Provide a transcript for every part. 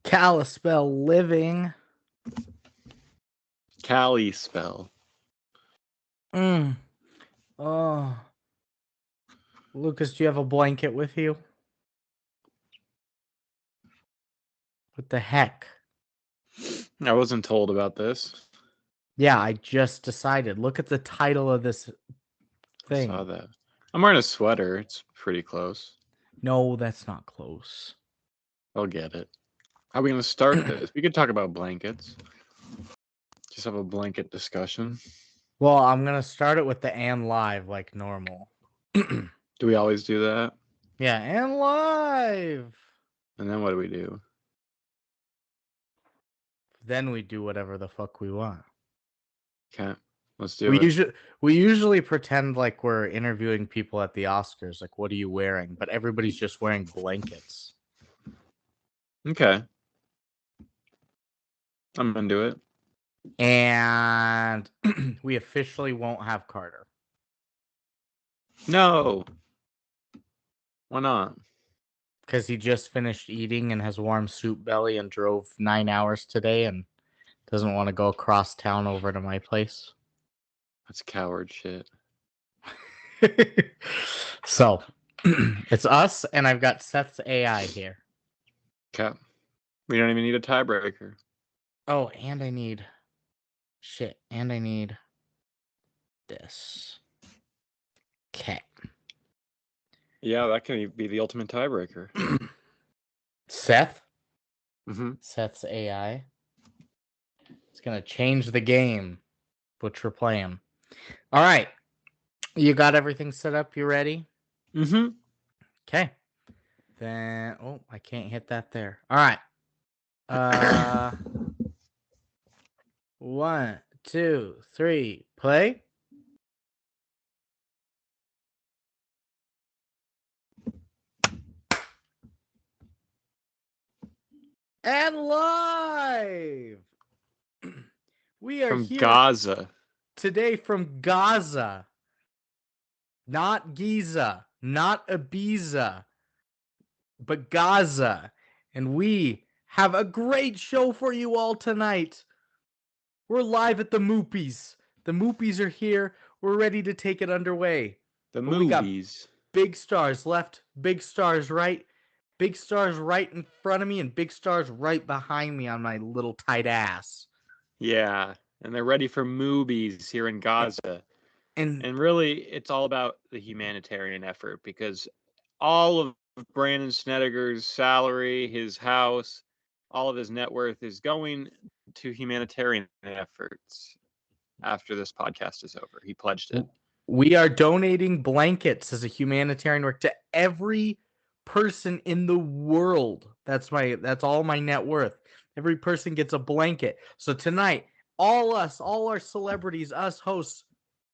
Kalispell living. Kalispell. Oh. Lucas, do you have a blanket with you? What the heck? I wasn't told about this. Yeah, I just decided. Look at the title of this thing. I saw that. I'm wearing a sweater. It's pretty close. No, that's not close. I'll get it. How are we going to start this? We could talk about blankets. Just have a blanket discussion. Well, I'm going to start it with the and live like normal. Do we always do that? Yeah, and live. And then what do we do? Then we do whatever the fuck we want. Okay, let's do it. We usually pretend like we're interviewing people at the Oscars. Like, what are you wearing? But everybody's just wearing blankets. Okay. I'm into it. And we officially won't have Carter. No. Why not? Because he just finished eating and has warm soup belly and drove 9 hours today and doesn't want to go across town over to my place. That's coward shit. So, it's us, and I've got Seth's AI here. Okay. We don't even need a tiebreaker. Oh, and I need... Shit, and I need... this. Okay. Yeah, that can be the ultimate tiebreaker. Seth? Mm-hmm. Seth's AI. It's going to change the game, which we're playing. All right. You got everything set up? You ready? Mm-hmm. Okay. Then, oh, I can't hit that there. All right. 1, 2, 3, play. And live. We are From here Gaza. today from Gaza. Not Giza, not Ibiza, but Gaza. And we have a great show for you all tonight. We're live at the Moopies. The Moopies are here. We're ready to take it underway. The But we got movies. big stars left, big stars right, big stars right in front of me, and big stars right behind me on my little tight ass. Yeah, and they're ready for movies here in Gaza. And really, it's all about the humanitarian effort because all of Brandon Snedeker's salary, his house, all of his net worth is going to humanitarian efforts after this podcast is over. He pledged it. we are donating blankets as a humanitarian work to every person in the world. That's all my net worth. Every person gets a blanket. So tonight, all our celebrities, us hosts,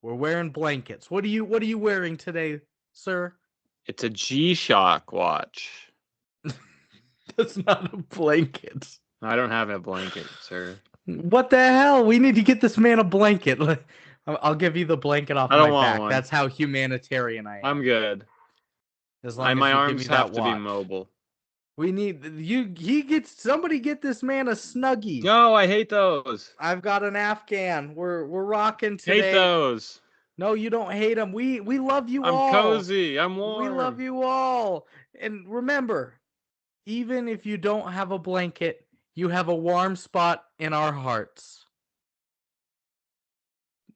we're wearing blankets. What are you wearing today, sir? It's a G-Shock watch. That's not a blanket. I don't have a blanket, sir. What the hell? We need to get this man a blanket. I'll give you the blanket off my back. One. That's how humanitarian I am. I'm good. As long as my you arms give me have that to be mobile. We need somebody get this man a Snuggie. No, I hate those. I've got an Afghan. We're rocking today. Hate those. No, you don't hate them. We love you all. I'm cozy. I'm warm. We love you all. And remember, even if you don't have a blanket, you have a warm spot in our hearts.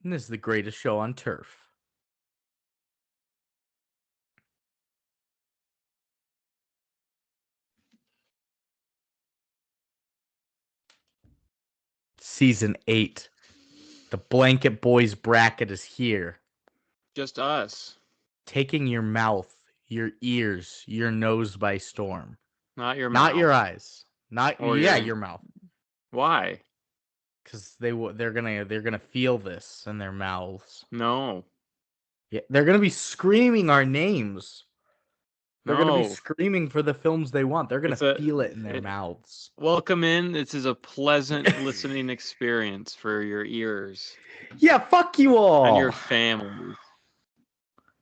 And this is the greatest show on turf. Season 8. The Blanket Boys bracket is here. Just us. Taking your mouth, your ears, your nose by storm. Not your mouth. Not your eyes. Your mouth. Why? Because they're gonna feel this in their mouths. No. Yeah, they're gonna be screaming our names. They're gonna be screaming for the films they want. They're gonna feel it in their mouths. Welcome in. This is a pleasant listening experience for your ears. Yeah, fuck you all. And your family.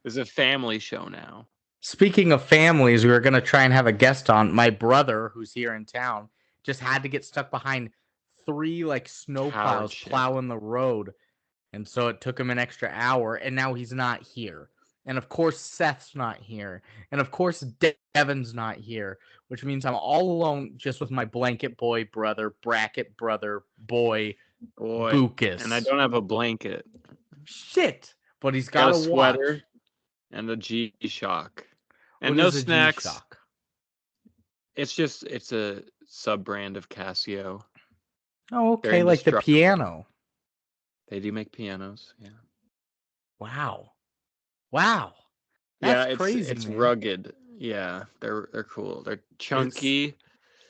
This is a family show now. Speaking of families, we were gonna try and have a guest on. My brother, who's here in town. just had to get stuck behind 3 like snow Power plows chip. plowing the road. And so it took him an extra hour, and now he's not here. And of course, Seth's not here. And of course, Devin's not here, which means I'm all alone just with my blanket boy brother, bracket brother, boy, Boy. Bucus. And I don't have a blanket. Shit. But he's Got got a a sweater watch. and a G-Shock. And What no is a snacks. G-Shock? It's a sub-brand of Casio. Oh, They're okay, like the indestructible. piano. They do make pianos, yeah. Wow. That's yeah, crazy, it's man. rugged. Yeah, they're cool. They're chunky.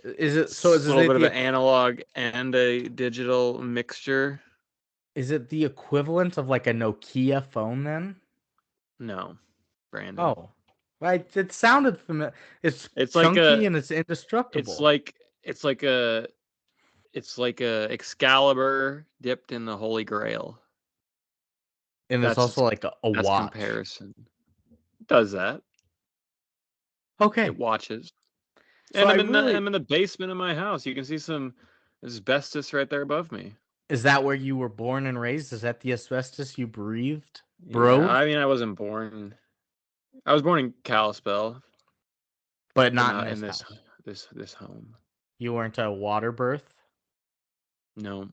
Is it A little bit of the an analog and a digital mixture? Is it the equivalent of like a Nokia phone then? No, Brandon. Oh, right. It sounded familiar. It's like chunky and it's indestructible. It's like a Excalibur dipped in the Holy Grail. And it's also like a that's watch. Comparison. It does that. Okay. It watches. So And I'm in the basement of my house. You can see some asbestos right there above me. Is that where you were born and raised? Is that the asbestos you breathed? Bro? Yeah, I mean, I wasn't born. I was born in Kalispell, but not in this home. You weren't a water birth? No.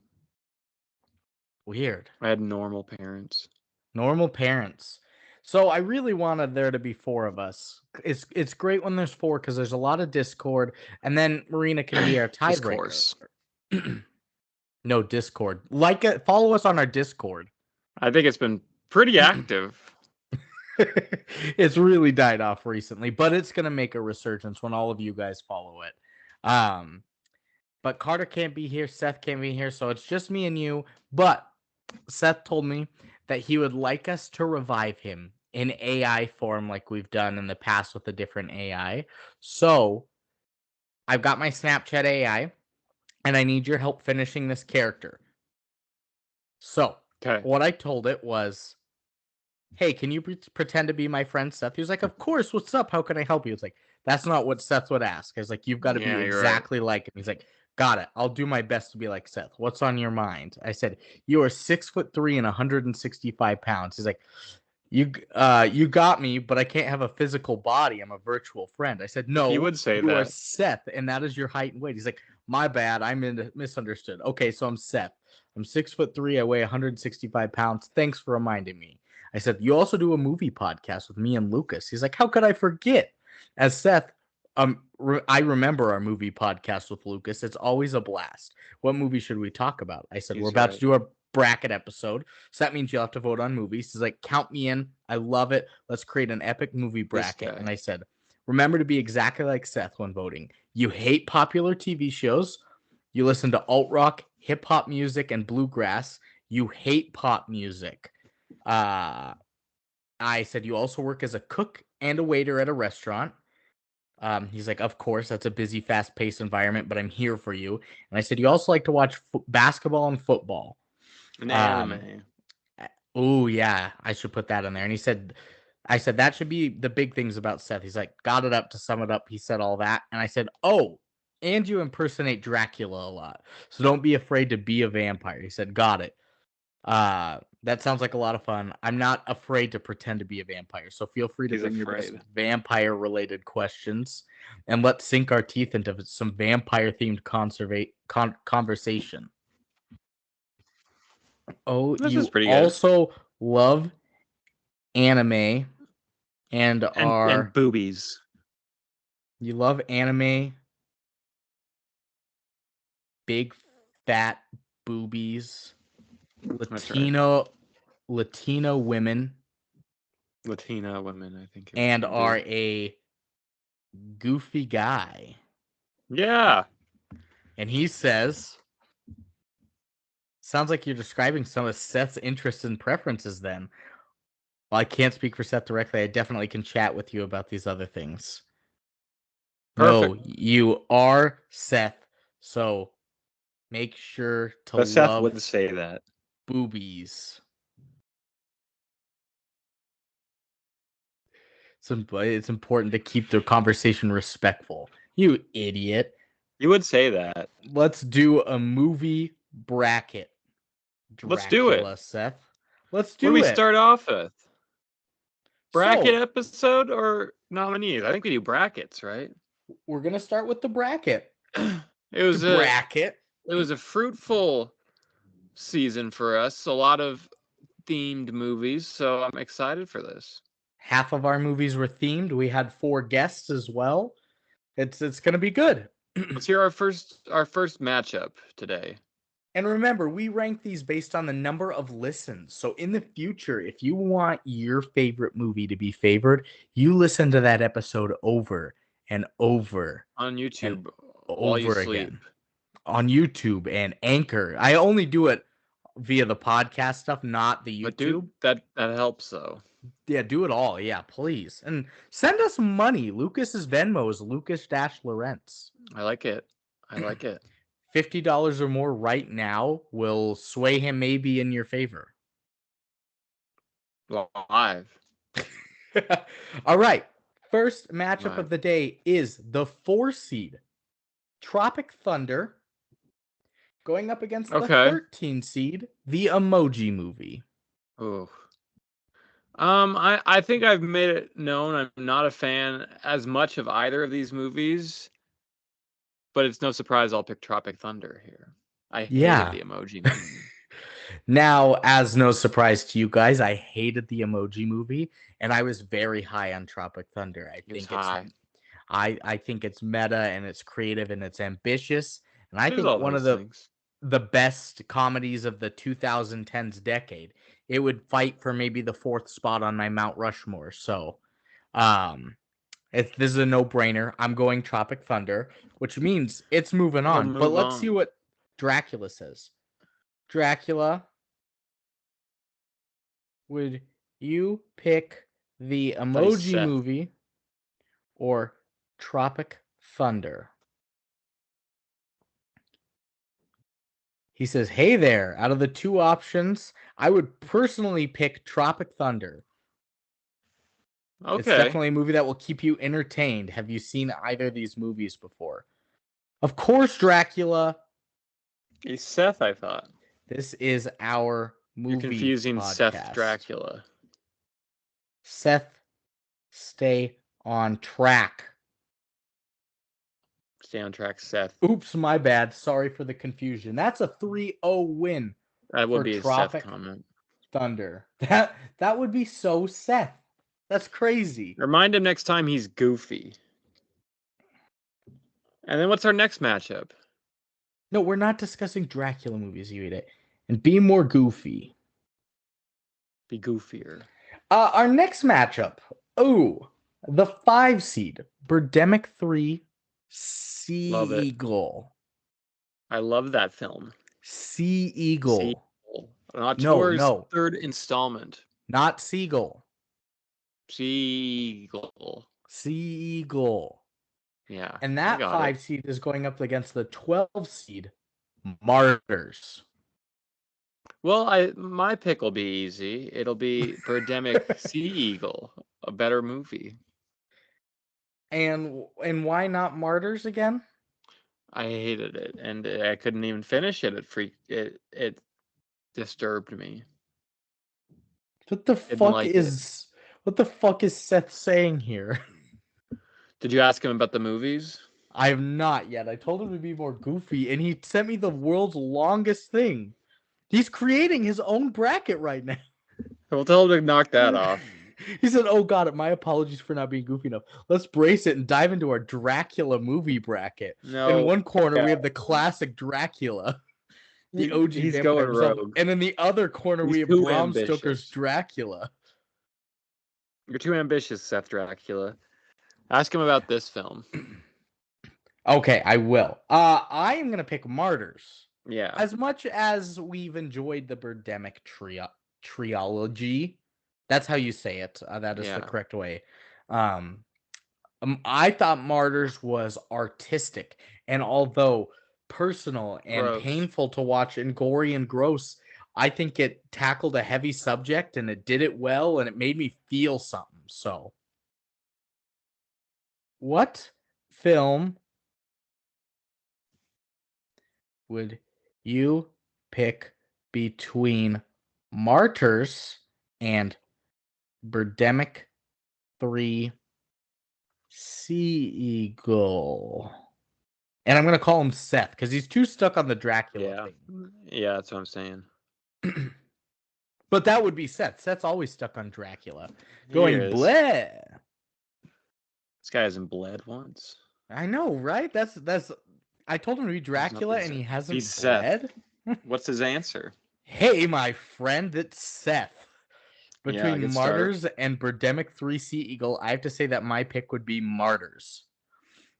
Weird. I had normal parents. Normal parents. So I really wanted there to be 4 of us. It's great when there's 4 because there's a lot of Discord, and then Marina can be our tiebreaker. No Discord. Follow us on our Discord. I think it's been pretty active. It's really died off recently, but it's gonna make a resurgence when all of you guys follow it. But Carter can't be here, Seth can't be here, so it's just me and you. But Seth told me that he would like us to revive him in AI form like we've done in the past with a different AI. So I've got my Snapchat AI, and I need your help finishing this character. So what I told it was, hey, can you pretend to be my friend Seth? He was like, of course, what's up? How can I help you? It's like, that's not what Seth would ask. I was like, you've got to be exactly like him. He's like, got it. I'll do my best to be like Seth. What's on your mind? I said, you are 6'3" and 165 pounds. He's like, you got me, but I can't have a physical body. I'm a virtual friend. I said, no, he would say you that. are Seth, and that is your height and weight. He's like, my bad. I'm misunderstood. Okay, so I'm Seth. I'm 6'3". I weigh 165 pounds. Thanks for reminding me. I said, you also do a movie podcast with me and Lucas. He's like, how could I forget? As Seth, I remember our movie podcast with Lucas. It's always a blast. What movie should we talk about? I said, we're about to do a bracket episode. So that means you'll have to vote on movies. He's like, count me in. I love it. Let's create an epic movie bracket. And I said, remember to be exactly like Seth when voting. You hate popular TV shows. You listen to alt rock, hip hop music, and bluegrass. You hate pop music. I said, you also work as a cook and a waiter at a restaurant. He's like, of course, that's a busy, fast-paced environment, but I'm here for you. And I said, you also like to watch basketball and football. An anime. Oh, yeah, I should put that in there. And he said, I said, that should be the big things about Seth. He's like, got it up to sum it up. He said all that. And I said, oh, and you impersonate Dracula a lot. So don't be afraid to be a vampire. He said, got it. That sounds like a lot of fun. I'm not afraid to pretend to be a vampire, so feel free to bring your best vampire-related questions, and let's sink our teeth into some vampire-themed conversation. Oh, this is pretty good. Also love anime and boobies. You love anime, big fat boobies. Latino women. Latina women, I think. And are a goofy guy. Yeah. And he says, sounds like you're describing some of Seth's interests and preferences then. Well, I can't speak for Seth directly. I definitely can chat with you about these other things. Perfect. No, you are Seth. So make sure to love Seth would say that. Boobies. It's important to keep the conversation respectful. You idiot. You would say that. Let's do a movie bracket. Let's do it. Dracula, Seth. Let's What do do we it. start off with? Bracket So, episode or nominees? I think we do brackets, right? we're going to start with the bracket. It was Bracket. a fruitful season for us. A lot of themed movies, so I'm excited for this. Half of our movies were themed. We had 4 guests as well. It's going to be good. Let's hear our first matchup today. And remember, we rank these based on the number of listens. So in the future, if you want your favorite movie to be favored, you listen to that episode over and over On YouTube while you sleep. Again. On YouTube and Anchor. I only do it via the podcast stuff, not the YouTube. But dude, that helps though. Yeah, do it all. Yeah, please. And send us money. Lucas's Venmo is Lucas-Lorentz. I like it. $50 or more right now will sway him maybe in your favor. Live. All right. First matchup of the day is the 4 seed Tropic Thunder going up against the 13 seed The Emoji Movie. Oh. I think I've made it known I'm not a fan as much of either of these movies. But it's no surprise I'll pick Tropic Thunder here. I hated The Emoji Movie. Now, as no surprise to you guys, I hated The Emoji Movie, and I was very high on Tropic Thunder. I think it's meta and it's creative and it's ambitious, and I think one of the best comedies of the 2010s decade. It would fight for maybe the 4th spot on my Mount Rushmore. So, this is a no-brainer. I'm going Tropic Thunder, which means it's moving on. But let's see what Dracula says. Dracula, would you pick The Emoji Movie or Tropic Thunder? He says, hey there, out of the 2 options, I would personally pick Tropic Thunder. Okay. It's definitely a movie that will keep you entertained. Have you seen either of these movies before? Of course, Dracula. He's Seth, I thought. This is our movie. You're confusing podcast. Seth Dracula. Seth, stay on track. Stay on track, Seth. Oops, my bad. Sorry for the confusion. That's a 3-0 win. That would be a Seth comment. Thunder. That would be so Seth. That's crazy. Remind him next time he's goofy. And then what's our next matchup? No, we're not discussing Dracula movies, you idiot. And be more goofy. Be goofier. Our next matchup. Oh, the 5 seed. Birdemic 3. Sea Eagle. I love that film. Sea Eagle. Not Tour's third installment. Not Seagull. Seagull. Yeah. And that 5 seed is going up against the 12 seed Martyrs. Well, my pick will be easy. It'll be Birdemic Sea Eagle, a better movie. And why not Martyrs again? I hated it, and I couldn't even finish it. It disturbed me. What the fuck is Seth saying here? Did you ask him about the movies? I have not yet. I told him to be more goofy, and he sent me the world's longest thing. He's creating his own bracket right now. We'll tell him to knock that off. He said, oh, God, my apologies for not being goofy enough. Let's brace it and dive into our Dracula movie bracket. In one corner, we have the classic Dracula. The OG He's going rogue. And in the other corner, we have Bram Stoker's Dracula. You're too ambitious, Seth Dracula. Ask him about this film. Okay, I will. I am going to pick Martyrs. Yeah. As much as we've enjoyed the Birdemic trilogy, that's how you say it. That is the correct way. I thought Martyrs was artistic, and although personal and painful to watch and gory and gross, I think it tackled a heavy subject and it did it well, and it made me feel something. So, what film would you pick between Martyrs and Birdemic 3 Seagull? And I'm going to call him Seth because he's too stuck on the Dracula Yeah, that's what I'm saying. thing. But that would be Seth. Seth's always stuck on Dracula. He Going is. bleh. This guy hasn't bled once. I know, right? That's I told him to be Dracula and he hasn't He's Seth. bled. What's his answer? Hey, my friend, it's Seth. Between good Martyrs and Birdemic 3 Sea Eagle, I have to say that my pick would be Martyrs.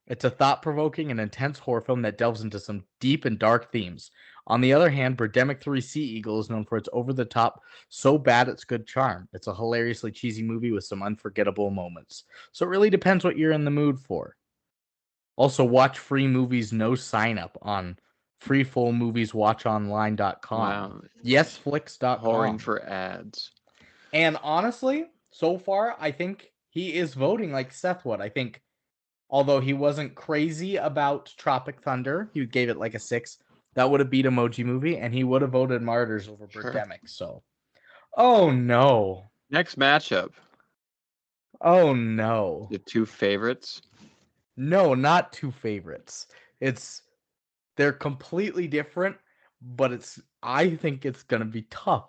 It's a thought-provoking and intense horror film that delves into some deep and dark themes. On the other hand, Birdemic 3 Sea Eagle is known for its over-the-top, so bad it's good charm. It's a hilariously cheesy movie with some unforgettable moments. So it really depends what you're in the mood for. Also, watch free movies, no sign-up on freefullmovieswatchonline.com. Wow. Yesflix.com. Whoring for ads. And honestly, so far, I think he is voting like Seth would. I think, although he wasn't crazy about Tropic Thunder, he gave it like a 6. That would have beat Emoji Movie, and he would have voted Martyrs over Birdemic. So, oh no. Next matchup. Oh no. The two favorites. No, not two favorites. They're completely different, but I think it's gonna be tough.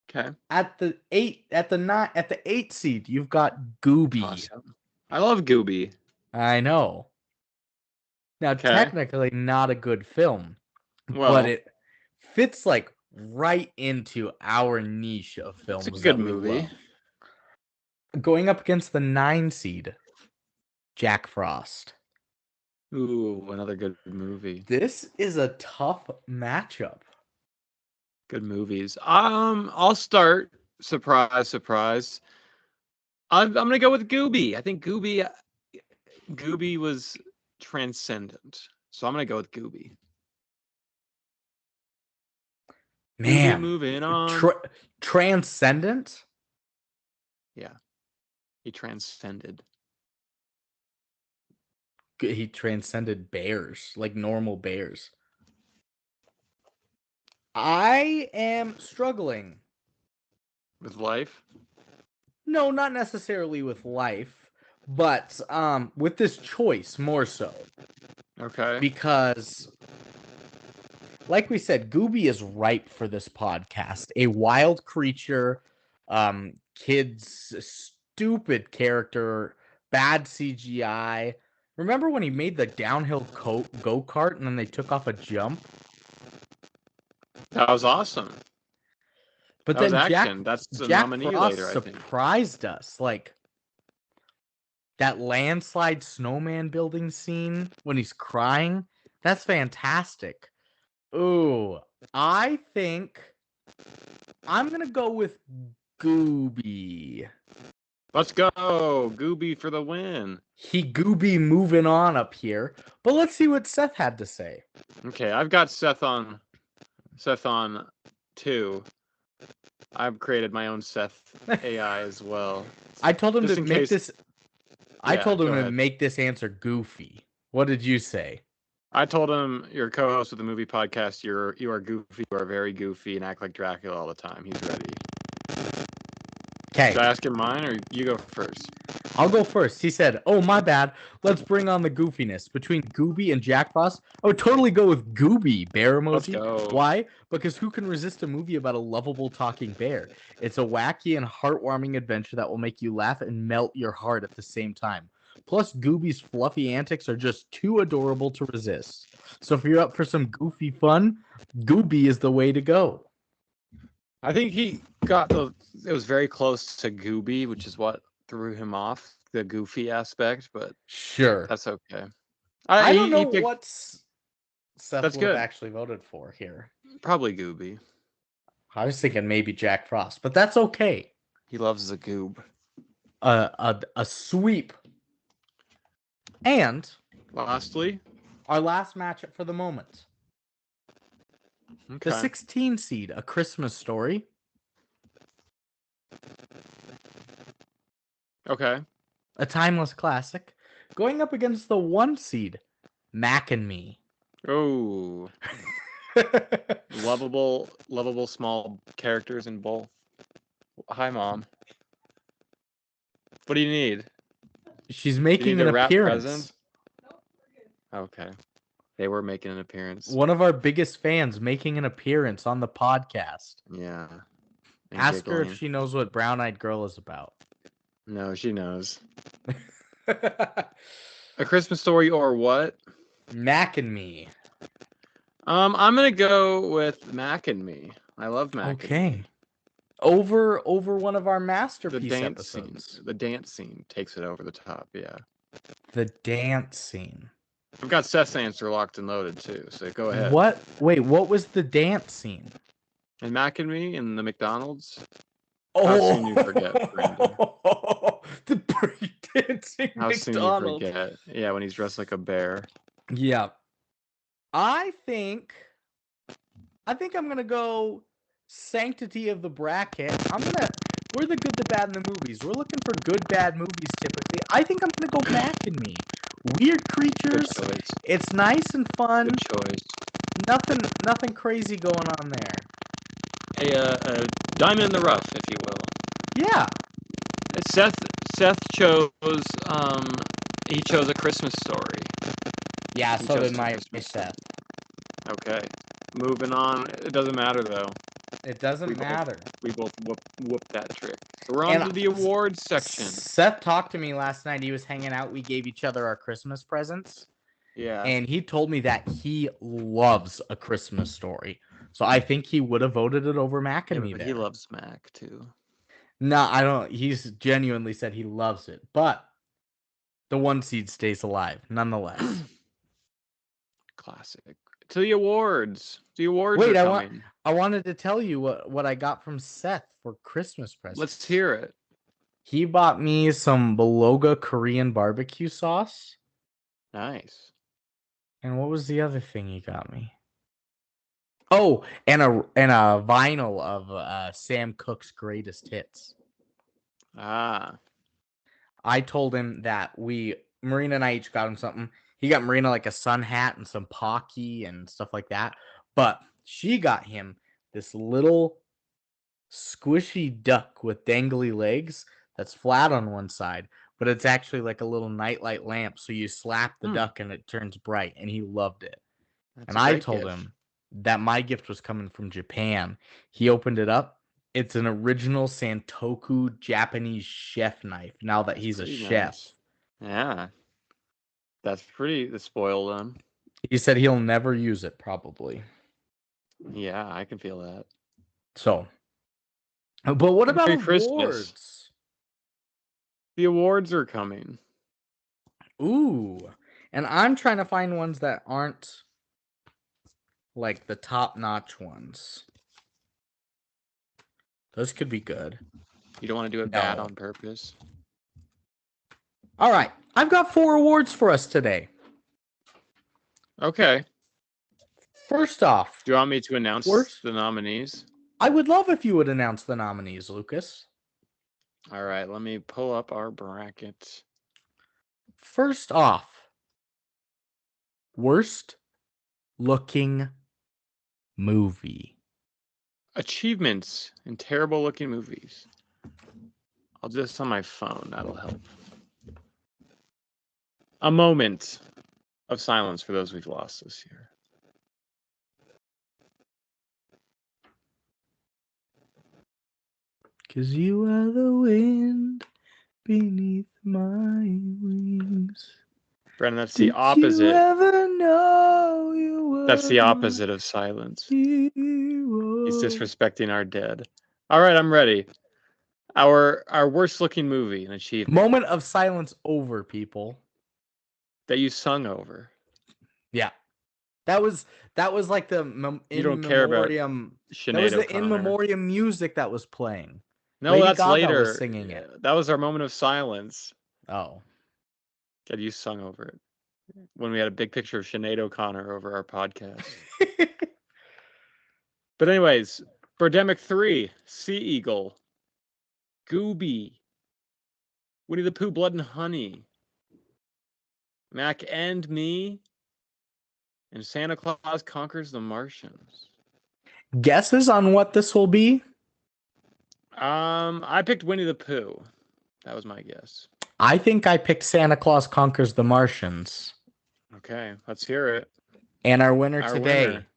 Okay. At the 8 seed, you've got Gooby. Awesome. I love Gooby. I know. Now, technically not a good film, but it fits like right into our niche of films. It's a good movie. Going up against the 9 seed, Jack Frost. Ooh, another good movie. This is a tough matchup. Good movies. I'll start. Surprise, surprise. I'm gonna go with Gooby. I think Gooby was transcendent. So I'm gonna go with Gooby. Man, Gooby moving on. Transcendent? Yeah. He transcended. He transcended bears, like normal bears. I am struggling. With life? No, not necessarily with life, but with this choice more so. Okay. Because, like we said, Gooby is ripe for this podcast. A wild creature, kids, stupid character, bad CGI. Remember when he made the downhill go-kart and then they took off a jump? That was awesome. But that then was action. That's the nominee later, I think. Surprised us. Like that landslide snowman building scene when he's crying. That's fantastic. Ooh, I think I'm going to go with Gooby. Let's go. Gooby for the win. Gooby moving on up here. But let's see what Seth had to say. Okay, I've got Seth on 2. I've created my own Seth AI as well. I told him to make this. I told him to make this answer goofy. What did you say? I told him, you're a co-host of the movie podcast. You are goofy. You are very goofy and act like Dracula all the time. He's ready. Okay. Should I ask him mine or you go first? I'll go first. He said, "Oh, my bad. Let's bring on the goofiness between Gooby and Jack Frost." I would totally go with Gooby. Bear emoji. Let's go. Why? Because who can resist a movie about a lovable talking bear? It's a wacky and heartwarming adventure that will make you laugh and melt your heart at the same time. Plus, Gooby's fluffy antics are just too adorable to resist. So if you're up for some goofy fun, Gooby is the way to go. I think it was very close to Gooby, which is what threw him off, the goofy aspect, but sure, that's okay. I don't know what Seth would have actually voted for here. Probably Gooby. I was thinking maybe Jack Frost, but that's okay. He loves the goob. A sweep. And lastly, our last matchup for the moment. Okay. The 16 seed, A Christmas Story. Okay. A timeless classic. Going up against the 1 seed, Mac and Me. Oh, lovable small characters in both. Hi, Mom. What do you need? She's You making need an to wrap appearance. presents? Okay. They were making an appearance. One of our biggest fans making an appearance on the podcast. Yeah. And Ask her if giggling. she knows what Brown Eyed Girl is about. No, she knows. A Christmas Story or what? Mac and Me. I'm gonna go with Mac and Me. I love Mac and Me. Over one of our The masterpiece dance scene. episodes. The dance scene takes it over the top. Yeah. The dance scene. I've got Seth's answer locked and loaded too. So go ahead. What? Wait, what was the dance scene? And Mac and Me in the McDonald's. Oh, How soon you forget, Brandon? The breakdancing How McDonald's. soon you forget? Yeah, when he's dressed like a bear. Yeah. I think I'm gonna go sanctity of the bracket. We're the good, the bad, and the movies. We're looking for good, bad movies typically. I think I'm gonna go Mac and Me. Weird creatures. Good choice. It's nice and fun. Good choice. Nothing crazy going on there. A diamond in the rough, if you will. Yeah. Seth chose he chose A Christmas Story. Yeah, He so chose did my Christmas. Seth. Okay. Moving on. It doesn't matter though. It doesn't We both- matter. We both whooped that trick. So we're on to the awards section. Seth talked to me last night. He was hanging out. We gave each other our Christmas presents. Yeah. And he told me that he loves A Christmas Story. So I think he would have voted it over Mac and Me but there. he loves Mac too. No, I don't. He's genuinely said he loves it. But the one seed stays alive, nonetheless. Classic. To the awards. The awards Wait, are coming. I wanted to tell you what I got from Seth for Christmas presents. Let's hear it. He bought me some Beloga Korean barbecue sauce. Nice. And what was the other thing he got me? Oh, and a vinyl of Sam Cooke's Greatest Hits. Ah. I told him that Marina and I each got him something. He got Marina like a sun hat and some Pocky and stuff like that. But she got him this little squishy duck with dangly legs that's flat on one side, but it's actually like a little nightlight lamp. So you slap the duck and it turns bright, and he loved it. That's and I told him that my gift was coming from Japan. He opened it up. It's an original Santoku Japanese chef knife. Now that he's a chef. Nice. Yeah. That's pretty spoiled him. He said he'll never use it, probably. Yeah, I can feel that. So, but what about Merry awards? Christmas. The awards are coming. Ooh. And I'm trying to find ones that aren't like the top-notch ones. Those could be good. You don't want to do it bad on purpose. All right. I've got 4 awards for us today. Okay. First off, do you want me to announce the nominees? I would love if you would announce the nominees, Lucas. All right, let me pull up our bracket. First off, worst looking movie. Achievements in terrible looking movies. I'll do this on my phone. That'll help. A moment of silence for those we've lost this year. Cause you are the wind beneath my wings. Brandon, that's the opposite. You ever know you were that's the opposite of silence. He's disrespecting our dead. All right, I'm ready. Our worst looking movie, an achievement. Moment of silence over, people. That you sung over. Yeah. That was like the you don't care about Sinead that was the O'Connor. in memoriam music that was playing. No, Lady that's Gaga later. Was singing it. That was our moment of silence. Oh. That you sung over it. When we had a big picture of Sinead O'Connor over our podcast. But anyways, Birdemic 3, Sea Eagle, Gooby, Winnie the Pooh, Blood and Honey, Mac and Me, And Santa Claus Conquers the Martians. Guesses on what this will be? I picked Winnie the Pooh. That was my guess. I think I picked Santa Claus Conquers the Martians. Okay, let's hear it. And our winner Our today, winner,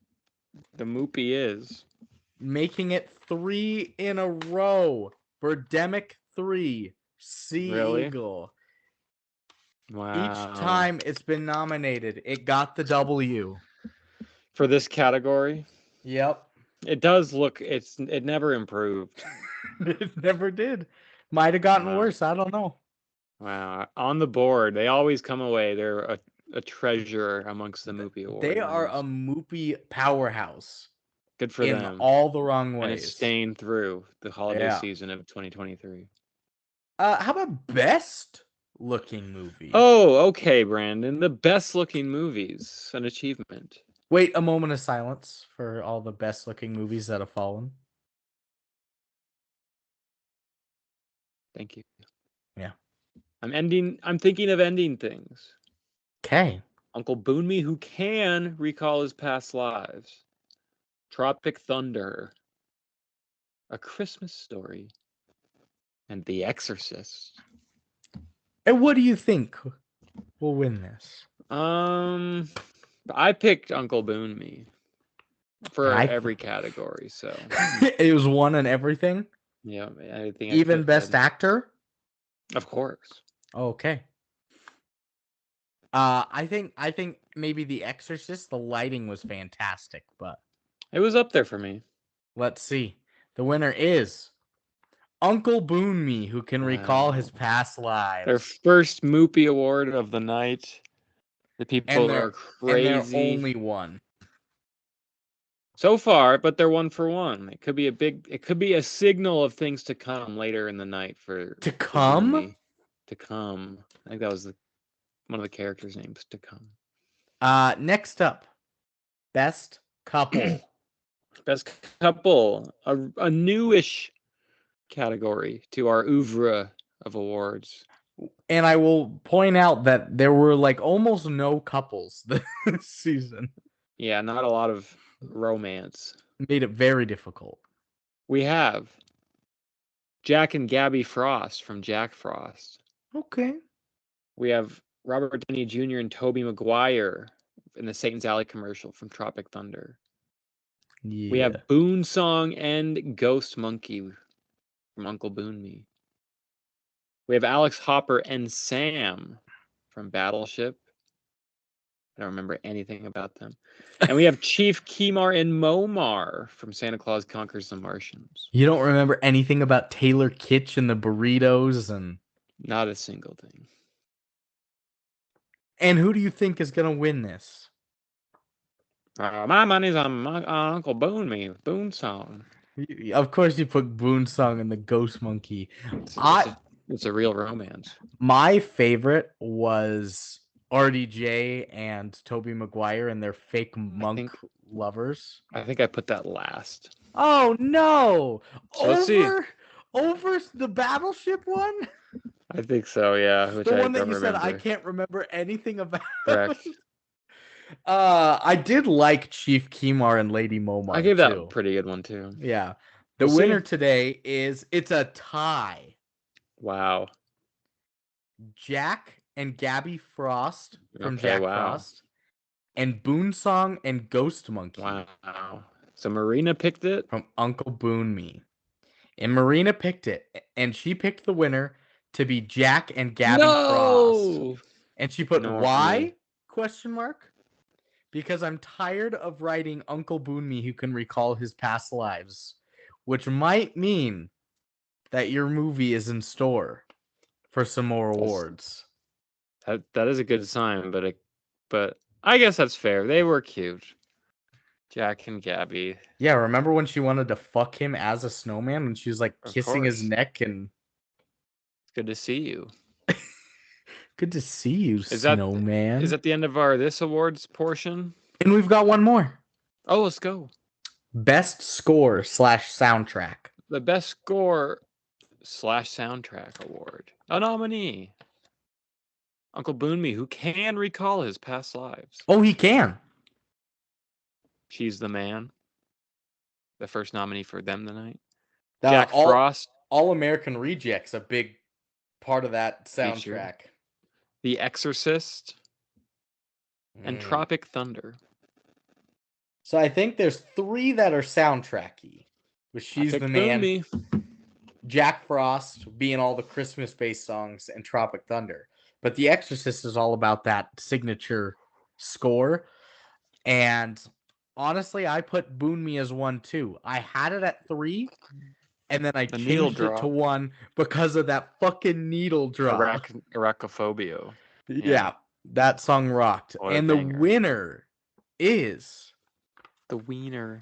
the Moopy, is making it 3 in a row. Birdemic 3, Sea Really? Eagle. wow. Each time it's been nominated, it got the W. For this category, Yep. it does look. It never improved. It never did. Might have gotten Wow. worse. I don't know. Wow. On the board, they always come away. They're a treasure amongst the Moopy Award. They are a winners. Moopy powerhouse Good for in them. all the wrong And it's ways. staying through the holiday Yeah. season of 2023. How about best looking movie? Oh, okay, Brandon. The best looking movies, an achievement. Wait a moment of silence for all the best looking movies that have fallen. Thank you. Yeah. I'm thinking of ending things. Okay. Uncle Boonmee, who can recall his past lives. Tropic Thunder. A Christmas Story. And The Exorcist. And what do you think will win this? I picked Uncle Boonmee for I- every category, so It was one in everything? yeah, anything I Even could. best actor? Of course. Okay. I think maybe The Exorcist, the lighting was fantastic, but It was up there for me. let's see. The winner is Uncle Boonmee, who can recall his Wow. past lives. Their first Moopy Award of the night. The people And are crazy. they're only one. So far, but they're 1 for 1. It could be a signal of things to come later in the night for come? Boonmee. To come. I think that was one of the characters' names, to come. Next up, best couple. Best couple, a newish category to our oeuvre of awards. And I will point out that there were like almost no couples this season. Yeah, not a lot of romance. Made it very difficult. We have Jack and Gabby Frost from Jack Frost. Okay. We have Robert Downey Jr. and Tobey Maguire in the Satan's Alley commercial from Tropic Thunder. Yeah. We have Boone Song and Ghost Monkey from Uncle Boonmee. We have Alex Hopper and Sam from Battleship. I don't remember anything about them. And we have Chief Keemar and Momar from Santa Claus Conquers the Martians. You don't remember anything about Taylor Kitsch and the burritos and Not a single thing. And who do you think is gonna win this? My money's on Uncle Boonmee, Boone Song. Of course, you put Boone Song and the Ghost Monkey. It's a real romance. My favorite was RDJ and Tobey Maguire and their fake monk lovers. I think I put that last. Oh no! So let's see. Over the Battleship one? I think so, yeah. Which The I one that don't you remember. said I can't remember anything about. Correct. I did like Chief Keemar and Lady Momar. I gave that too. a pretty good one too. Yeah. The We'll winner see. today it's a tie. Wow. Jack and Gabby Frost from Okay, Jack wow. Frost. And Boone Song and Ghost Monkey. Wow. So Marina picked it? From Uncle Boonmee. And Marina picked it. And she picked the winner to be Jack and Gabby Frost. And she put why? Question mark. Because I'm tired of writing Uncle Boonmee who can recall his past lives. Which might mean that your movie is in store for some more awards. That is a good sign, but I guess that's fair. They were cute. Jack and Gabby. Yeah, remember when she wanted to fuck him as a snowman when she was like kissing his neck and it's good to see you. Good to see you, snowman. Is that the end of our this awards portion? And we've got one more. Oh, let's go. Best score / soundtrack. The best score / soundtrack award. A nominee. Uncle Boonmee, who can recall his past lives. Oh, he can. She's the Man. The first nominee for them tonight. The Jack Frost. All American Rejects, a big part of that Featured. soundtrack. The Exorcist. And Tropic Thunder. So I think there's 3 that are soundtracky. With She's the Man, Me. Jack Frost being all the Christmas-based songs, and Tropic Thunder. But The Exorcist is all about that signature score. And honestly, I put Boon Me as 1 too. I had it at 3, and then I changed it to 1 because of that fucking needle drop. Arachophobia. Yeah, that song rocked. And the winner is the Wiener.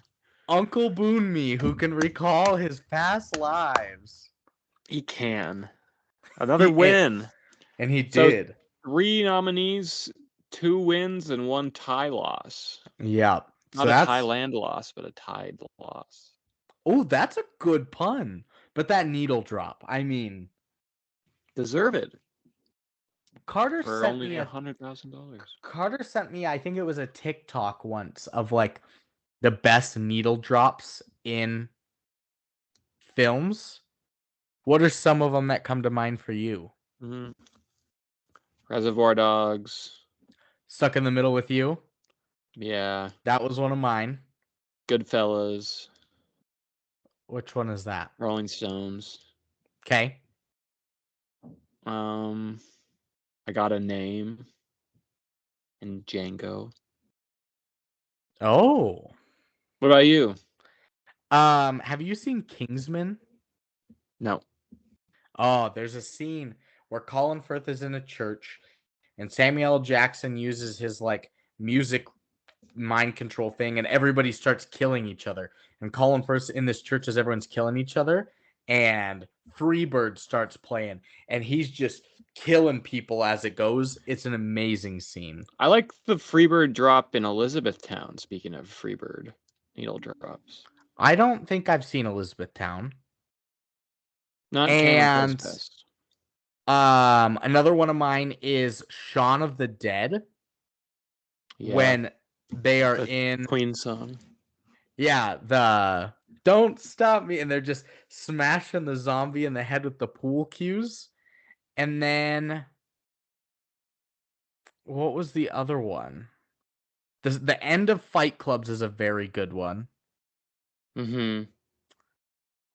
Uncle Boon Me, who can recall his past lives. He can. Another win. And he did. 3 nominees, 2 wins, and 1 tie loss. Yeah. Not a Thailand loss, but a tied loss. Oh, that's a good pun. But that needle drop, I mean, deserved. Carter for sent only me $100,000. Carter sent me, I think it was a TikTok once of like the best needle drops in films. What are some of them that come to mind for you? Mm-hmm. Reservoir Dogs. Stuck in the Middle with You. Yeah. That was one of mine. Goodfellas. Which one is that? Rolling Stones. Okay. I Got a Name. And Django. Oh. What about you? Have you seen Kingsman? No. Oh, there's a scene where Colin Firth is in a church and Samuel L. Jackson uses his like music mind control thing and everybody starts killing each other. And Colin Firth in this church as everyone's killing each other, and Freebird starts playing and he's just killing people as it goes. It's an amazing scene. I like the Freebird drop in Elizabethtown, speaking of Freebird needle drops. I don't think I've seen Elizabethtown. Not Cameron Poe's best. Another one of mine is Shaun of the Dead. Yeah. When they are in Queen song. Yeah, the Don't Stop Me, and they're just smashing the zombie in the head with the pool cues. And then what was the other one? The end of Fight Clubs is a very good one. Mm-hmm.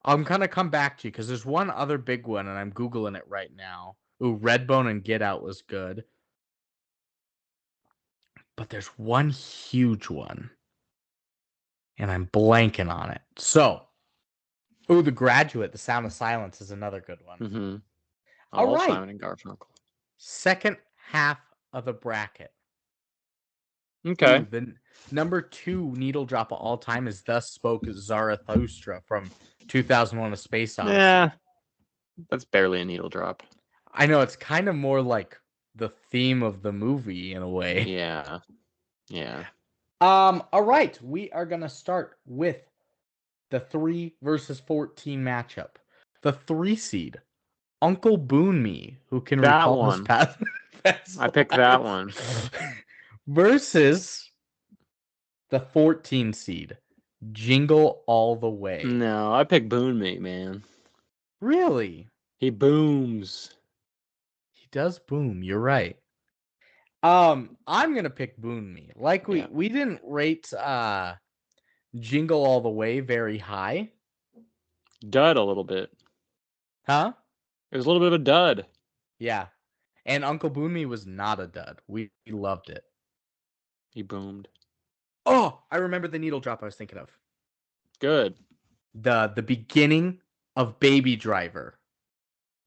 I'm gonna come back to you because there's one other big one, and I'm Googling it right now. Ooh, Redbone and Get Out was good. But there's one huge one. And I'm blanking on it. So, The Graduate, The Sound of Silence is another good one. Mm-hmm. All right. Simon and Garfunkel. Second half of the bracket. Okay. Ooh, the number 2 needle drop of all time is Thus Spoke Zarathustra from 2001: A Space Odyssey. Yeah, that's barely a needle drop. I know, it's kind of more like the theme of the movie in a way. Yeah. Yeah. All right, we are gonna start with the 3 versus 14 matchup. The 3 seed, Uncle Boon Me, who can recall his past. I picked that one. Versus the 14 seed, Jingle All the Way. No, I picked Boon Me, man. Really? He booms. He does boom. You're right. I'm gonna pick Boon Me. Like we didn't rate Jingle All the Way very high. Dud a little bit. Huh? It was a little bit of a dud. Yeah. And Uncle Boon Me was not a dud. We loved it. He boomed. Oh, I remember the needle drop I was thinking of. Good. The beginning of Baby Driver.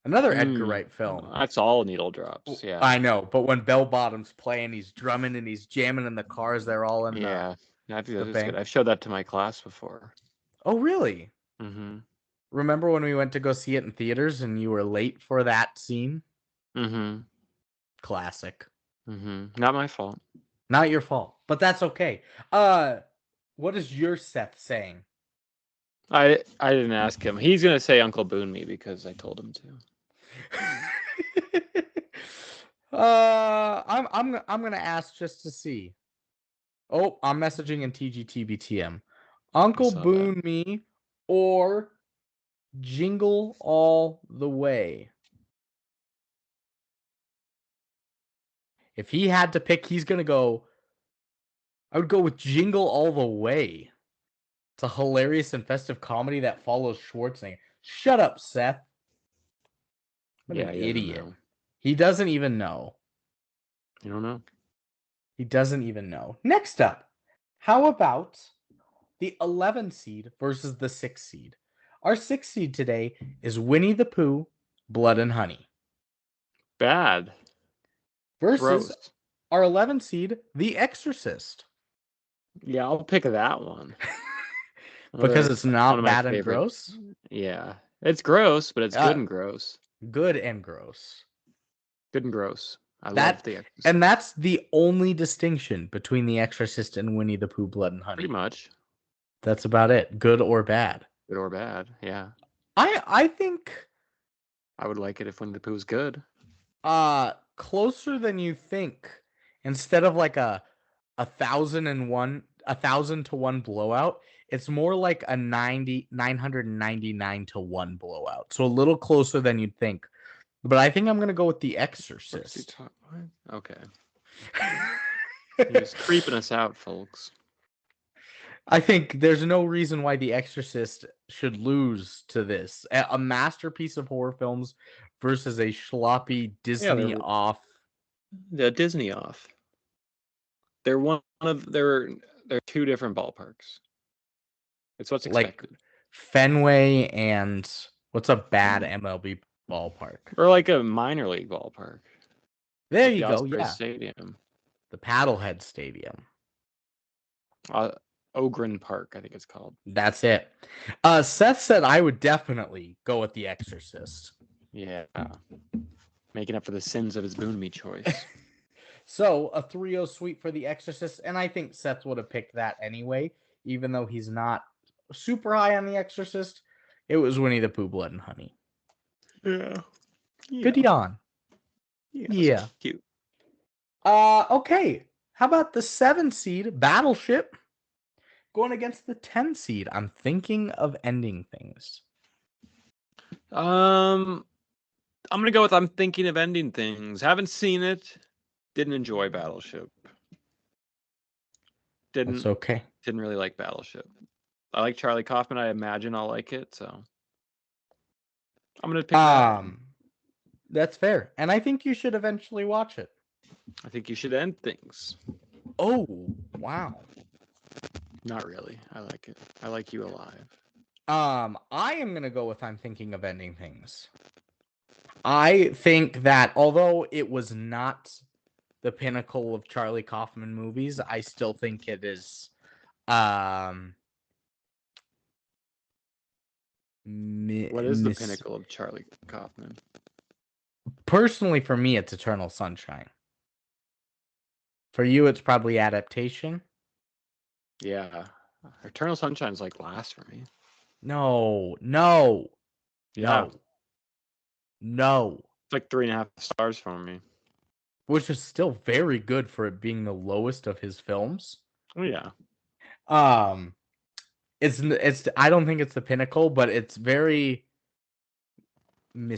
Another Edgar Wright film. That's all needle drops, yeah. I know, but when Bell Bottom's playing, he's drumming and he's jamming in the cars. They're all in I think that's good. I've showed that to my class before. Oh, really? Mm-hmm. Remember when we went to go see it in theaters and you were late for that scene? Mm-hmm. Classic. Mm-hmm. Not my fault. Not your fault, but that's okay. What is your Seth saying? I didn't ask him. He's gonna say Uncle Boon Me because I told him to. I'm gonna ask just to see. Oh, I'm messaging in TGTBTM. I Uncle saw that. Boone Me or Jingle All the Way. If he had to pick, he's going to go. I would go with Jingle All the Way. It's a hilarious and festive comedy that follows Schwarzenegger. Shut up, Seth. What an Yeah, he doesn't idiot. know. He doesn't even know. You don't know? He doesn't even know. Next up, how about the 11 seed versus the 6 seed? Our 6 seed today is Winnie the Pooh, Blood and Honey. Bad. Versus Gross. our 11 seed, The Exorcist. Yeah, I'll pick that one. Because it's One not of my bad and favorites. gross? Yeah. It's gross, but it's good and gross. Good and gross. Good and gross. I love That The Exorcist. and that's the only distinction between The Exorcist and Winnie the Pooh, Blood and Honey. Pretty much. That's about it. Good or bad. Good or bad, yeah. I think I would like it if Winnie the Pooh was good. Closer than you think. Instead of like a 1,000 to 1 blowout, it's more like a 999 to 1 blowout. So a little closer than you'd think. But I think I'm gonna go with The Exorcist. Okay. He's creeping us out, folks. I think there's no reason why The Exorcist should lose to this. A masterpiece of horror films versus a sloppy Disney off. The Disney off. They're they're two different ballparks. It's what's expected. Like Fenway and what's a bad MLB ballpark? Or like a minor league ballpark. There like you the go. Osprey Yeah. Stadium. The Paddlehead Stadium. Ogren Park, I think it's called. That's it. Seth said I would definitely go with The Exorcist. Yeah. Making up for the sins of his Boone Me choice. So a 3-0 sweep for The Exorcist, and I think Seth would have picked that anyway, even though he's not super high on The Exorcist. It was Winnie the Pooh, Blood and Honey. Yeah. Good yawn. Yeah. Cute. Okay. How about the 7 seed Battleship going against the 10 seed? I'm thinking of ending things. I'm gonna go with I'm thinking of ending things. Haven't seen it. Didn't enjoy Battleship. That's okay. Didn't really like Battleship. I like Charlie Kaufman. I imagine I'll like it. So I'm gonna pick that. That's fair, and I think you should eventually watch it. I think you should end things. Oh wow! Not really. I like it. I like You Alive. I am gonna go with I'm thinking of ending things. I think that although it was not the pinnacle of Charlie Kaufman movies, I still think it is. What is the pinnacle of Charlie Kaufman? Personally, for me, it's Eternal Sunshine. For you, it's probably Adaptation. Yeah, Eternal Sunshine's like last for me. No. Yeah. No. It's like 3.5 stars for me. Which is still very good for it being the lowest of his films. Oh yeah. It's I don't think it's the pinnacle, but it's very what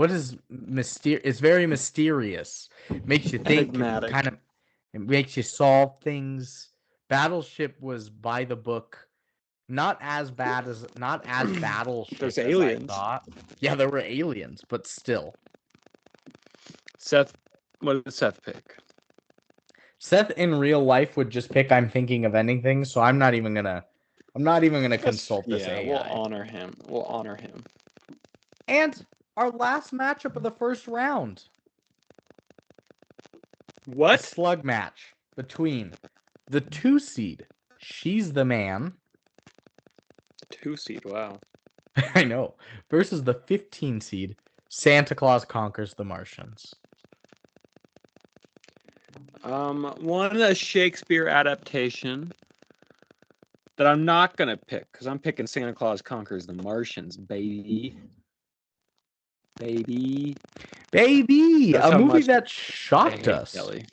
is mysterious? It's very mysterious. Makes you think, kind of. It makes you solve things. Battleship was by the book. Not as Battleship. There's aliens. I thought. Yeah, there were aliens, but still. Seth, what did Seth pick? Seth in real life would just pick I'm thinking of ending things, so I'm not even gonna consult this AI. We'll honor him. And our last matchup of the first round. What? A slug match between the 2 seed, She's the Man. 2 seed, wow. I know. Versus the 15 seed, Santa Claus Conquers the Martians. One a Shakespeare adaptation that I'm not gonna pick because I'm picking Santa Claus Conquers the Martians, baby. A movie that shocked us. Kelly.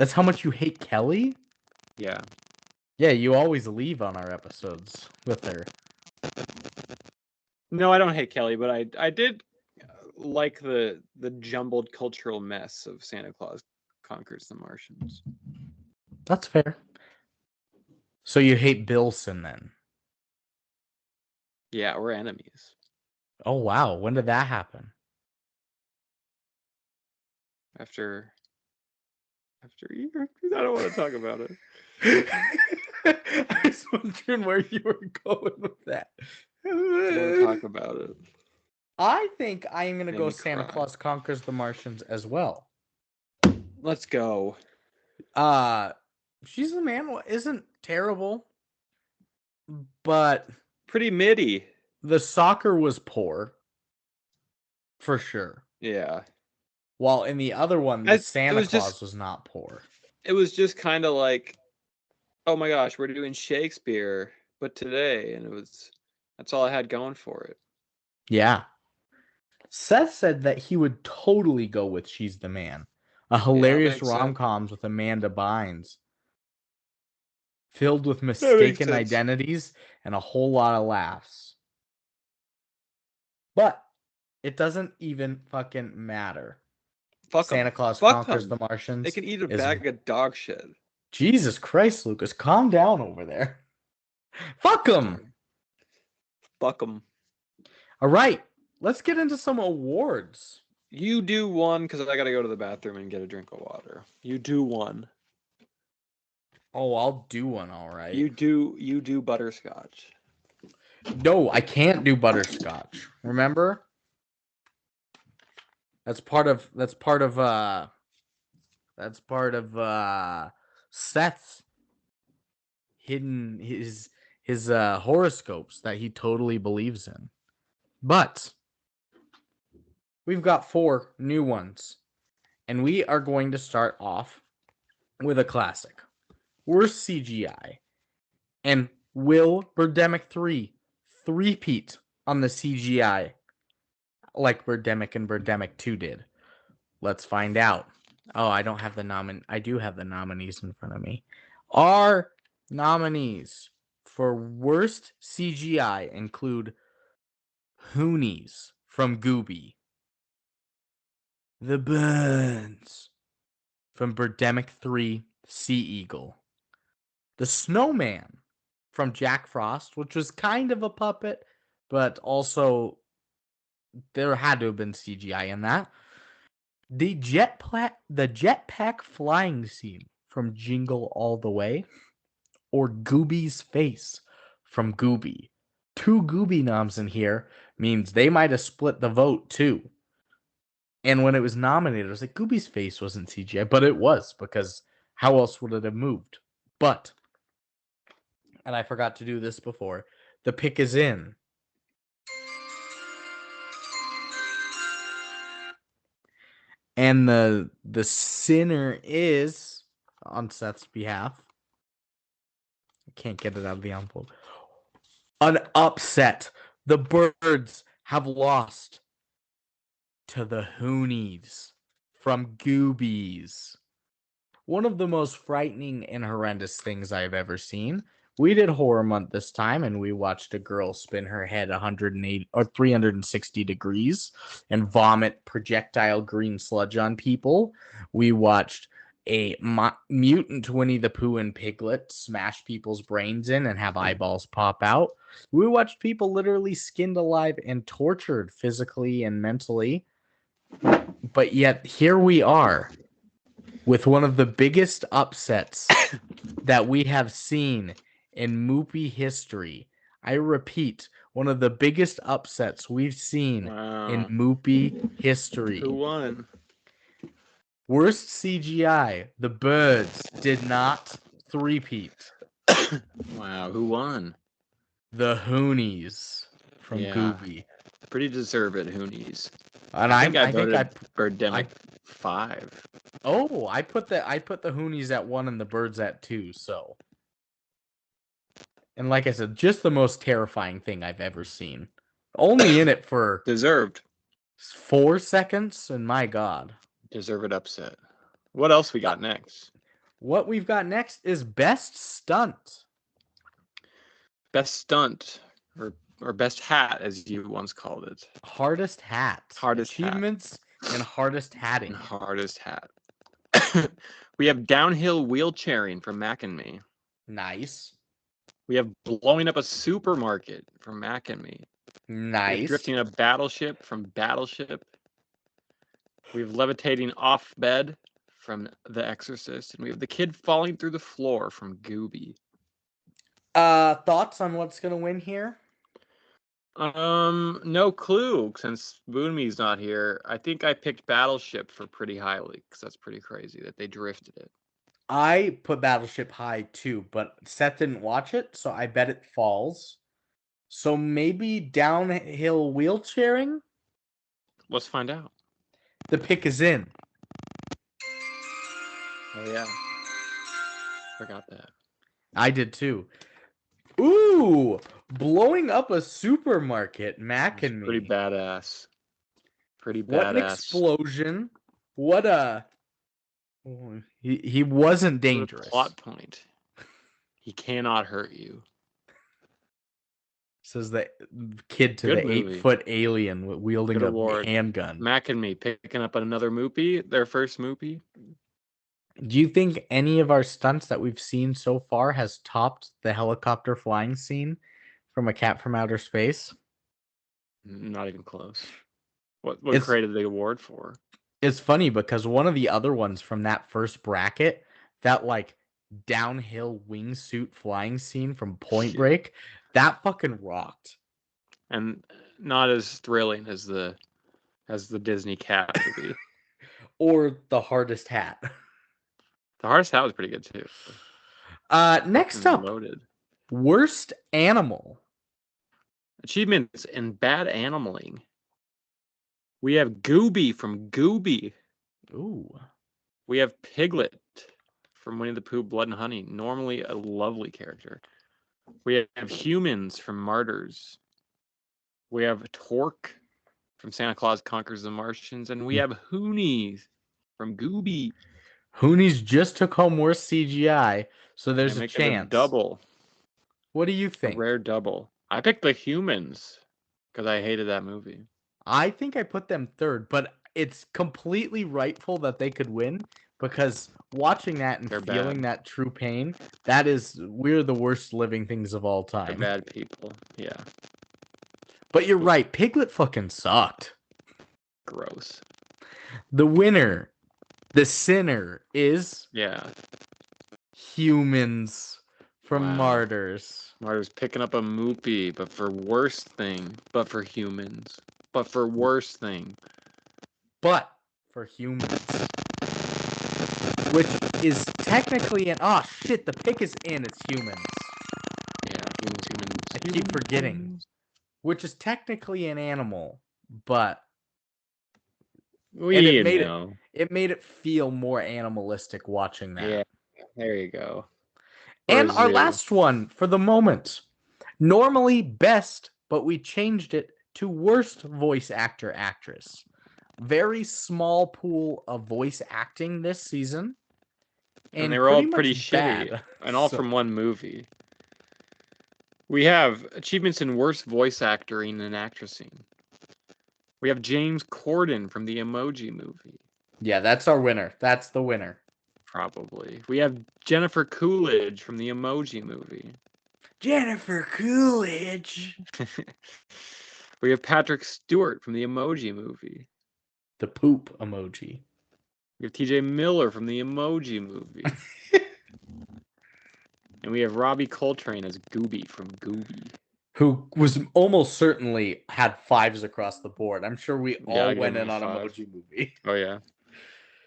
That's how much you hate Kelly? Yeah. Yeah, you always leave on our episodes with her. No, I don't hate Kelly, but I did like the jumbled cultural mess of Santa Claus Conquers the Martians. That's fair. So you hate Bilson then? Yeah, we're enemies. Oh wow, when did that happen? After a year, I don't want to talk about it. I was wondering where you were going with that. Don't talk about it. I think I'm gonna Made go me Santa cry. Claus Conquers the Martians as well. Let's go. She's the Man isn't terrible, but Pretty midi. the soccer was poor for sure. Yeah. While in the other one, the It Santa was Claus was not poor. just kind of like, oh my gosh, we're doing Shakespeare, but today, and that's all I had going for it. Yeah. Seth said that he would totally go with She's the Man. A hilarious makes sense. rom-coms with Amanda Bynes. Filled with mistaken identities and a whole lot of laughs. But it doesn't even fucking matter. Fuck Santa Claus Fuck Conquers 'em. the Martians. They can eat a bag of dog shit. Jesus Christ, Lucas, calm down over there. Fuck them. Fuck them. All right, let's get into some awards. You do one because I gotta go to the bathroom and get a drink of water. You do one. Oh, I'll do one, all right. You do butterscotch. No, I can't do butterscotch. Remember? That's part of Seth's hidden his horoscopes that he totally believes in. But we've got 4 new ones. And we are going to start off with a classic. Worst CGI. And will Birdemic 3 three-peat on the CGI like Birdemic and Birdemic 2 did? Let's find out. Oh, I don't have the I do have the nominees in front of me. Our nominees for worst CGI include Hoonies from Gooby, The Burns from Birdemic 3 Sea Eagle, The Snowman from Jack Frost, which was kind of a puppet, but also there had to have been CGI in that. The jetpack flying scene from Jingle All the Way, or Gooby's face from Gooby. 2 Gooby noms in here means they might have split the vote too. And when it was nominated, I was like, Gooby's face wasn't CGI, but it was, because how else would it have moved? But, and I forgot to do this before, the pick is in. And the sinner is, on Seth's behalf, I can't get it out of the envelope, an upset. The Birds have lost to the Hoonies from Goobies. One of the most frightening and horrendous things I've ever seen. We did Horror Month this time, and we watched a girl spin her head 180 or 360 degrees and vomit projectile green sludge on people. We watched a mutant Winnie the Pooh and Piglet smash people's brains in and have eyeballs pop out. We watched people literally skinned alive and tortured physically and mentally. But yet here we are with one of the biggest upsets that we have seen in Moopy history. I repeat, one of the biggest upsets we've seen in Moopy history. Who won? Worst CGI. The Birds did not three-peat. Wow, who won? The Hoonies from Gooby. Pretty deserved Hoonies. And I think I Birdemic 5. Oh, I put the Hoonies at 1 and the Birds at 2, so. And like I said, just the most terrifying thing I've ever seen. Only in it for deserved 4 seconds, and my God. Deserved upset. What else we got next? What we've got next is best stunt. Best stunt or best hat, as you once called it. Hardest hat. Hardest hat. Achievements and hardest hatting. And hardest hat. We have downhill wheelchairing from Mac and Me. Nice. We have blowing up a supermarket from Mac and Me. We have Nice. drifting a battleship from Battleship. We have levitating off bed from The Exorcist, and we have the kid falling through the floor from Gooby. Thoughts on what's gonna win here? No clue since Boonme's not here. I think I picked Battleship for pretty highly because that's pretty crazy that they drifted it. I put Battleship high too, but Seth didn't watch it, so I bet it falls. So maybe downhill wheelchairing? Let's find out. The pick is in. Oh yeah. Forgot that. I did too. Ooh, blowing up a supermarket, Mac and Me. Pretty badass. Pretty What an badass. explosion. What a... He wasn't dangerous. Plot point. He cannot hurt you. Says the kid to Good the movie. 8-foot alien wielding Good a award. handgun. Mac and Me picking up another Moopy, their first Moopy. Do you think any of our stunts that we've seen so far has topped the helicopter flying scene from A Cat from Outer Space? Not even close. What It's- created the award for? It's funny because one of the other ones from that first bracket, that like downhill wingsuit flying scene from Point Break, that fucking rocked. And not as thrilling as the Disney Cat movie. Or the hardest hat. The hardest hat was pretty good too. Next up, Loaded. worst animal. Achievements in bad animaling. We have Gooby from Gooby. Ooh. We have Piglet from Winnie the Pooh, Blood and Honey. Normally a lovely character. We have Humans from Martyrs. We have Torque from Santa Claus Conquers the Martians. And we have Hoonies from Gooby. Hoonies just took home worst CGI, so there's a chance. Double. What do you A think? rare double. I picked the Humans because I hated that movie. I think I put them third, but it's completely rightful that they could win because watching that and They're feeling bad. that true pain, we're the worst living things of all They're time. bad people. Yeah. But you're right, Piglet fucking sucked. Gross. The winner, the sinner, is Humans from Wow. Martyrs. Martyrs picking up a Moopy, but for worst thing. But for humans. But for worst thing. But for Humans. Which is technically the pick is in, it's Humans. Yeah, humans. I keep forgetting. Which is technically an animal, but We made know. it made it feel more animalistic watching that. Yeah, there you go. And Or our zoo. last one for the moment. Normally best, but we changed it to worst voice actor actress. Very small pool of voice acting this season. And they were all much pretty shitty. bad. And all So- from one movie. We have achievements in worst voice acting and actressing. We have James Corden from the Emoji Movie. Yeah, that's our winner. That's the winner. Probably. We have Jennifer Coolidge from the Emoji Movie. Jennifer Coolidge. We have Patrick Stewart from the Emoji Movie. The poop emoji. We have TJ Miller from the Emoji Movie. And we have Robbie Coltrane as Gooby from Gooby. Who was almost certainly had 5s across the board. I'm sure we Yeah, I all gave went him in a on 5. Emoji Movie. Oh, yeah.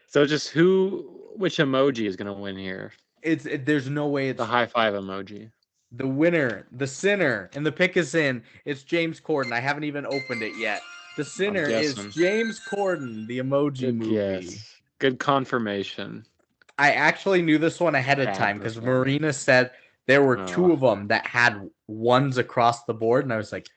So just which emoji is going to win here? There's no way it's The high five emoji. the winner, the sinner, and the pick is in. It's James Corden. I haven't even opened it yet. The sinner is guessing. James Corden, the Emoji Good Movie. guess. Good confirmation. I actually knew this one ahead of Bad time because performance. Marina said there were 2 Oh. of them that had 1s across the board, and I was like,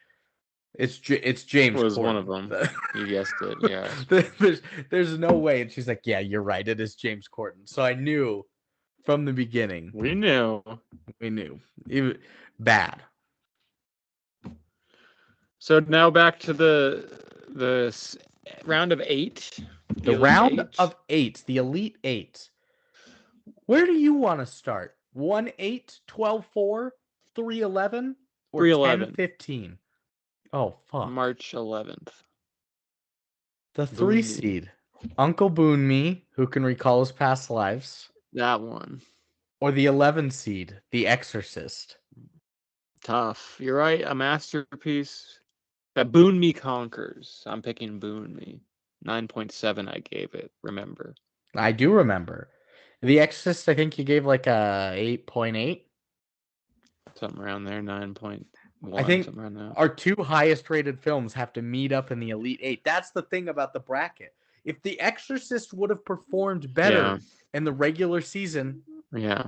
it's James It was Corden. one of them. You guessed it, yeah. There's no way. And she's like, yeah, you're right. It is James Corden. So I knew from the beginning. We knew. We knew. Bad. So now back to the round of 8. The Elite round 8. of 8, the Elite 8. Where do you want to start? 1-8, 12-4, 3-11, or 3-11. 10-15? Oh, fuck. March 11th. The 3 seed. Uncle Boonmee, who can recall his past lives. That one. Or the 11 seed, The Exorcist. Tough. You're right. A masterpiece. That Boonmee conquers. I'm picking Boonmee. 9.7 I gave it. Remember. I do remember. The Exorcist, I think you gave like a 8.8. Something around there. 9.1. I think something around that. our 2 highest rated films have to meet up in the Elite 8. That's the thing about the bracket. If The Exorcist would have performed better in the regular season. Yeah.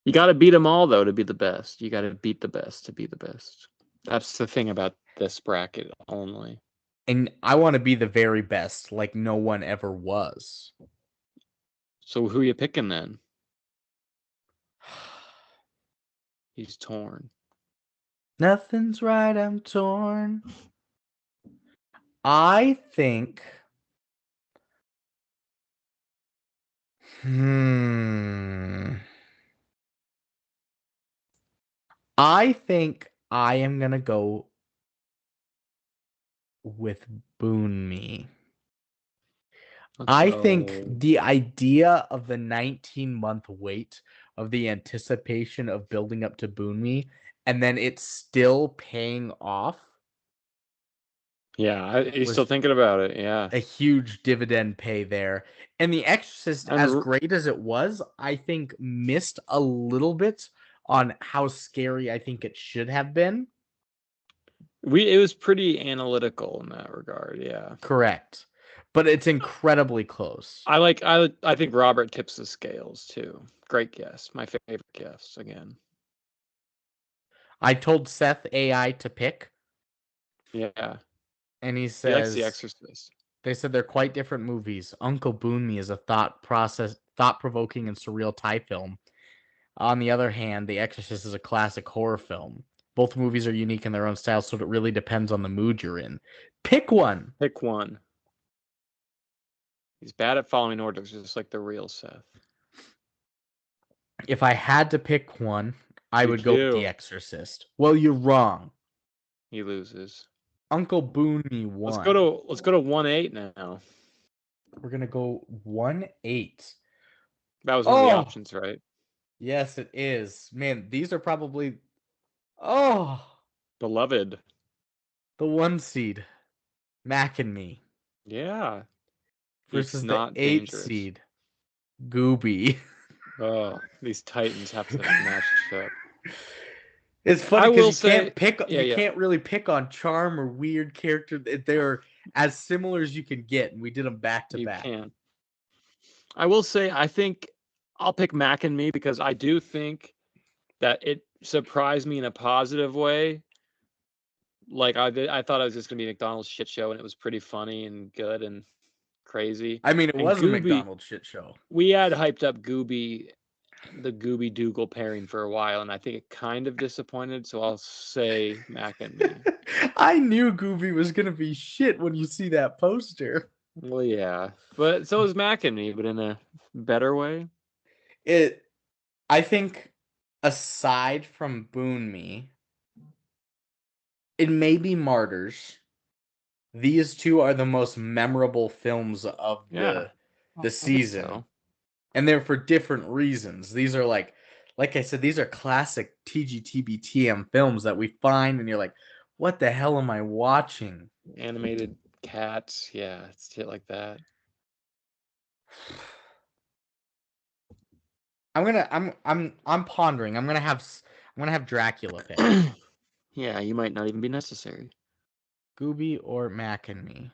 You got to beat them all, though, to be the best. You got to beat the best to be the best. That's the thing about this bracket only. And I want to be the very best, like no one ever was. So who are you picking then? He's torn. Nothing's right, I'm torn. I think... I think I am going to go with Boonmee. I think the idea of the 19-month wait of the anticipation of building up to Boonmee and then it's still paying off. Yeah, he's still thinking about it. Yeah. A huge dividend pay there. And The Exorcist, as great as it was, I think missed a little bit on how scary I think it should have been. It was pretty analytical in that regard, yeah. Correct. But it's incredibly close. I think Robert tips the scales too. Great guess. My favorite guess again. I told Seth AI to pick. Yeah. And he says he likes The Exorcist. They said they're quite different movies. Uncle Boonmee is a thought-provoking and surreal Thai film. On the other hand, The Exorcist is a classic horror film. Both movies are unique in their own style, so it really depends on the mood you're in. Pick one. Pick one. He's bad at following orders, just like the real Seth. If I had to pick one, I would go with The Exorcist. Well, you're wrong. He loses. Uncle Boonmee won. Let's go to 1-8 now. We're gonna go 1-8. That was one of the options, right? Yes, it is. Man, these are probably beloved. The 1 seed, Mac and Me. Yeah. Versus the 8 seed, Gooby. Oh, these Titans have to match up. It's funny because you can't really pick on charm or weird character. They're as similar as you can get, and we did them back to back. You can. I will say, I think I'll pick Mac and Me because I do think that it surprised me in a positive way. Like I thought it was just gonna be a McDonald's shit show, and it was pretty funny and good and crazy. I mean, it was a McDonald's shit show. We had hyped up Gooby, the Gooby Dougal pairing for a while, and I think it kind of disappointed. So I'll say Mac and Me. I knew Gooby was gonna be shit when you see that poster. Well, yeah, but so is Mac and Me, but in a better way. I think, aside from Boonmee, it may be Martyrs. These two are the most memorable films of the season. So. And they're for different reasons. These are like I said, these are classic TGTBTM films that we find and you're like, what the hell am I watching? Animated cats, yeah, shit like that. I'm pondering. I'm gonna have Dracula pick. Yeah, you might not even be necessary. Gooby or Mac and Me.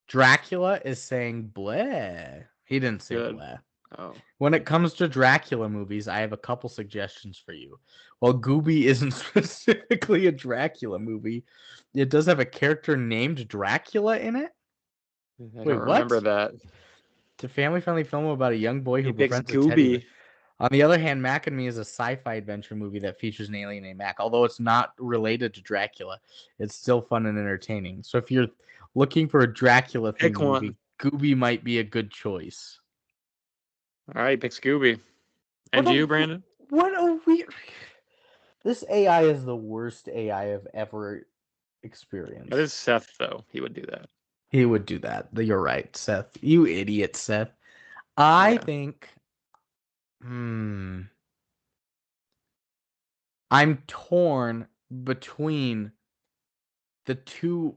Dracula is saying bleh. He didn't say bleh. Oh. When it comes to Dracula movies, I have a couple suggestions for you. While Gooby isn't specifically a Dracula movie, it does have a character named Dracula in it. I don't remember that. a family-friendly film about a young boy who He picks befriends a teddy bear. Gooby. On the other hand, Mac and Me is a sci-fi adventure movie that features an alien named Mac. Although it's not related to Dracula, it's still fun and entertaining. So if you're looking for a Dracula Pick themed movie, Gooby might be a good choice. All right, pick Scooby. And you, Brandon? What a weird... This AI is the worst AI I've ever experienced. That is Seth, though. He would do that. He would do that. You're right, Seth. You idiot, Seth. I think... I'm torn between the two...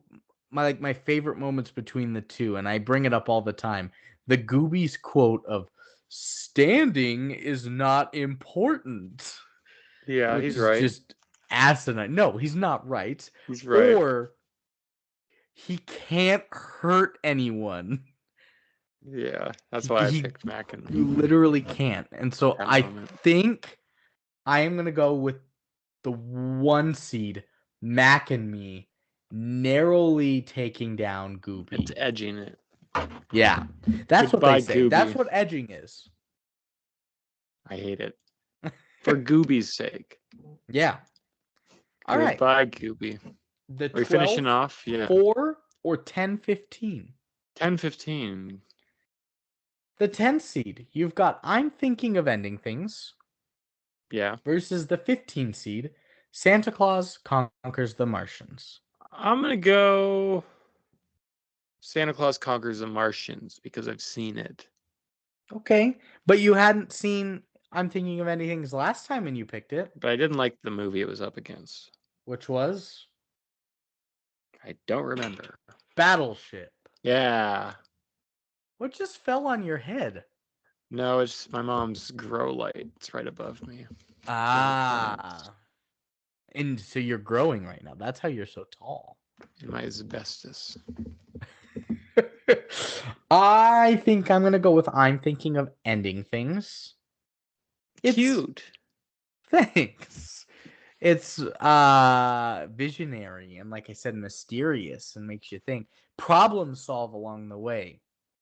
My favorite moments between the two, and I bring it up all the time. The Gooby's quote of, "Standing is not important." Yeah, Which he's is right. just asinine. No, he's not right. He's right. Or he can't hurt anyone. Yeah, that's why I picked Mac and You literally can't. And so I think I am going to go with the 1 seed, Mac and Me, narrowly taking down Gooby. It's edging it. Yeah, that's what they say. Gooby. That's what edging is. I hate it. For Gooby's sake. Yeah. All right. Goodbye, Gooby. Are we finishing off? Yeah. 4 or 10-15? 10-15. The 10th seed, you've got I'm Thinking of Ending Things. Yeah. Versus the 15th seed, Santa Claus Conquers the Martians. I'm going to go Santa Claus Conquers the Martians because I've seen it. Okay. But you hadn't seen I'm Thinking of Ending Things last time and you picked it. But I didn't like the movie it was up against. Which was? I don't remember. Battleship. Yeah. What just fell on your head? No, it's my mom's grow light. It's right above me. Ah. And so you're growing right now. That's how you're so tall. In my asbestos. I think I'm going to go with I'm Thinking of Ending Things. It's cute. Thanks. It's visionary and, like I said, mysterious and makes you think. Problem solve along the way.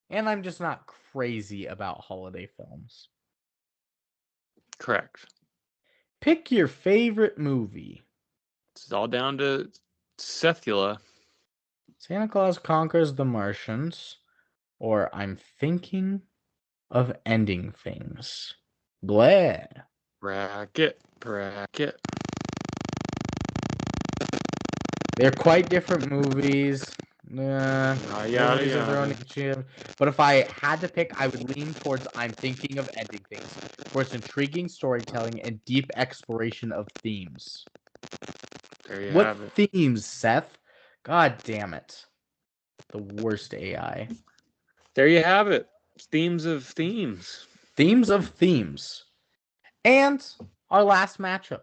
And I'm just not crazy about holiday films. Correct. Pick your favorite movie. It's all down to Sethula. Santa Claus Conquers the Martians, or I'm Thinking of Ending Things. Blah. Bracket. They're quite different movies. But if I had to pick, I would lean towards I'm Thinking of Ending Things for its intriguing storytelling and deep exploration of themes. There you have it. What themes, Seth? God damn it. The worst AI. There you have it. Themes of themes. Themes of themes. And our last matchup.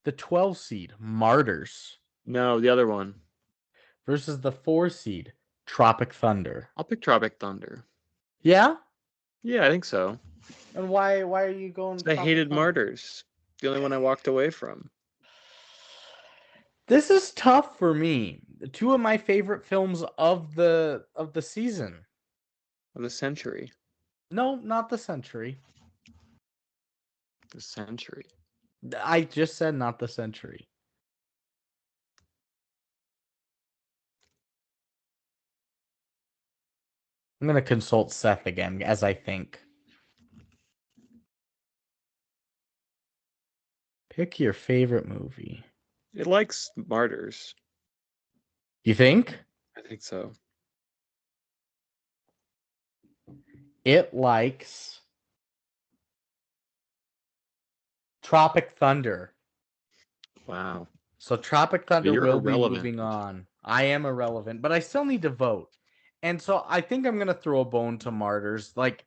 The 12 seed, Martyrs. No, the other one. Versus the 4 seed, Tropic Thunder. I'll pick Tropic Thunder. Yeah? Yeah, I think so. And why are you going? I hated Martyrs. The only one I walked away from. This is tough for me. 2 of my favorite films of the season. Of the century. No, not the century. The century. I just said not the century. I'm going to consult Seth again as I think. Pick your favorite movie. It likes Martyrs. You think? I think so. It likes Tropic Thunder. Wow. So Tropic Thunder will be moving on. I am irrelevant, but I still need to vote. And so I think I'm going to throw a bone to Martyrs. Like,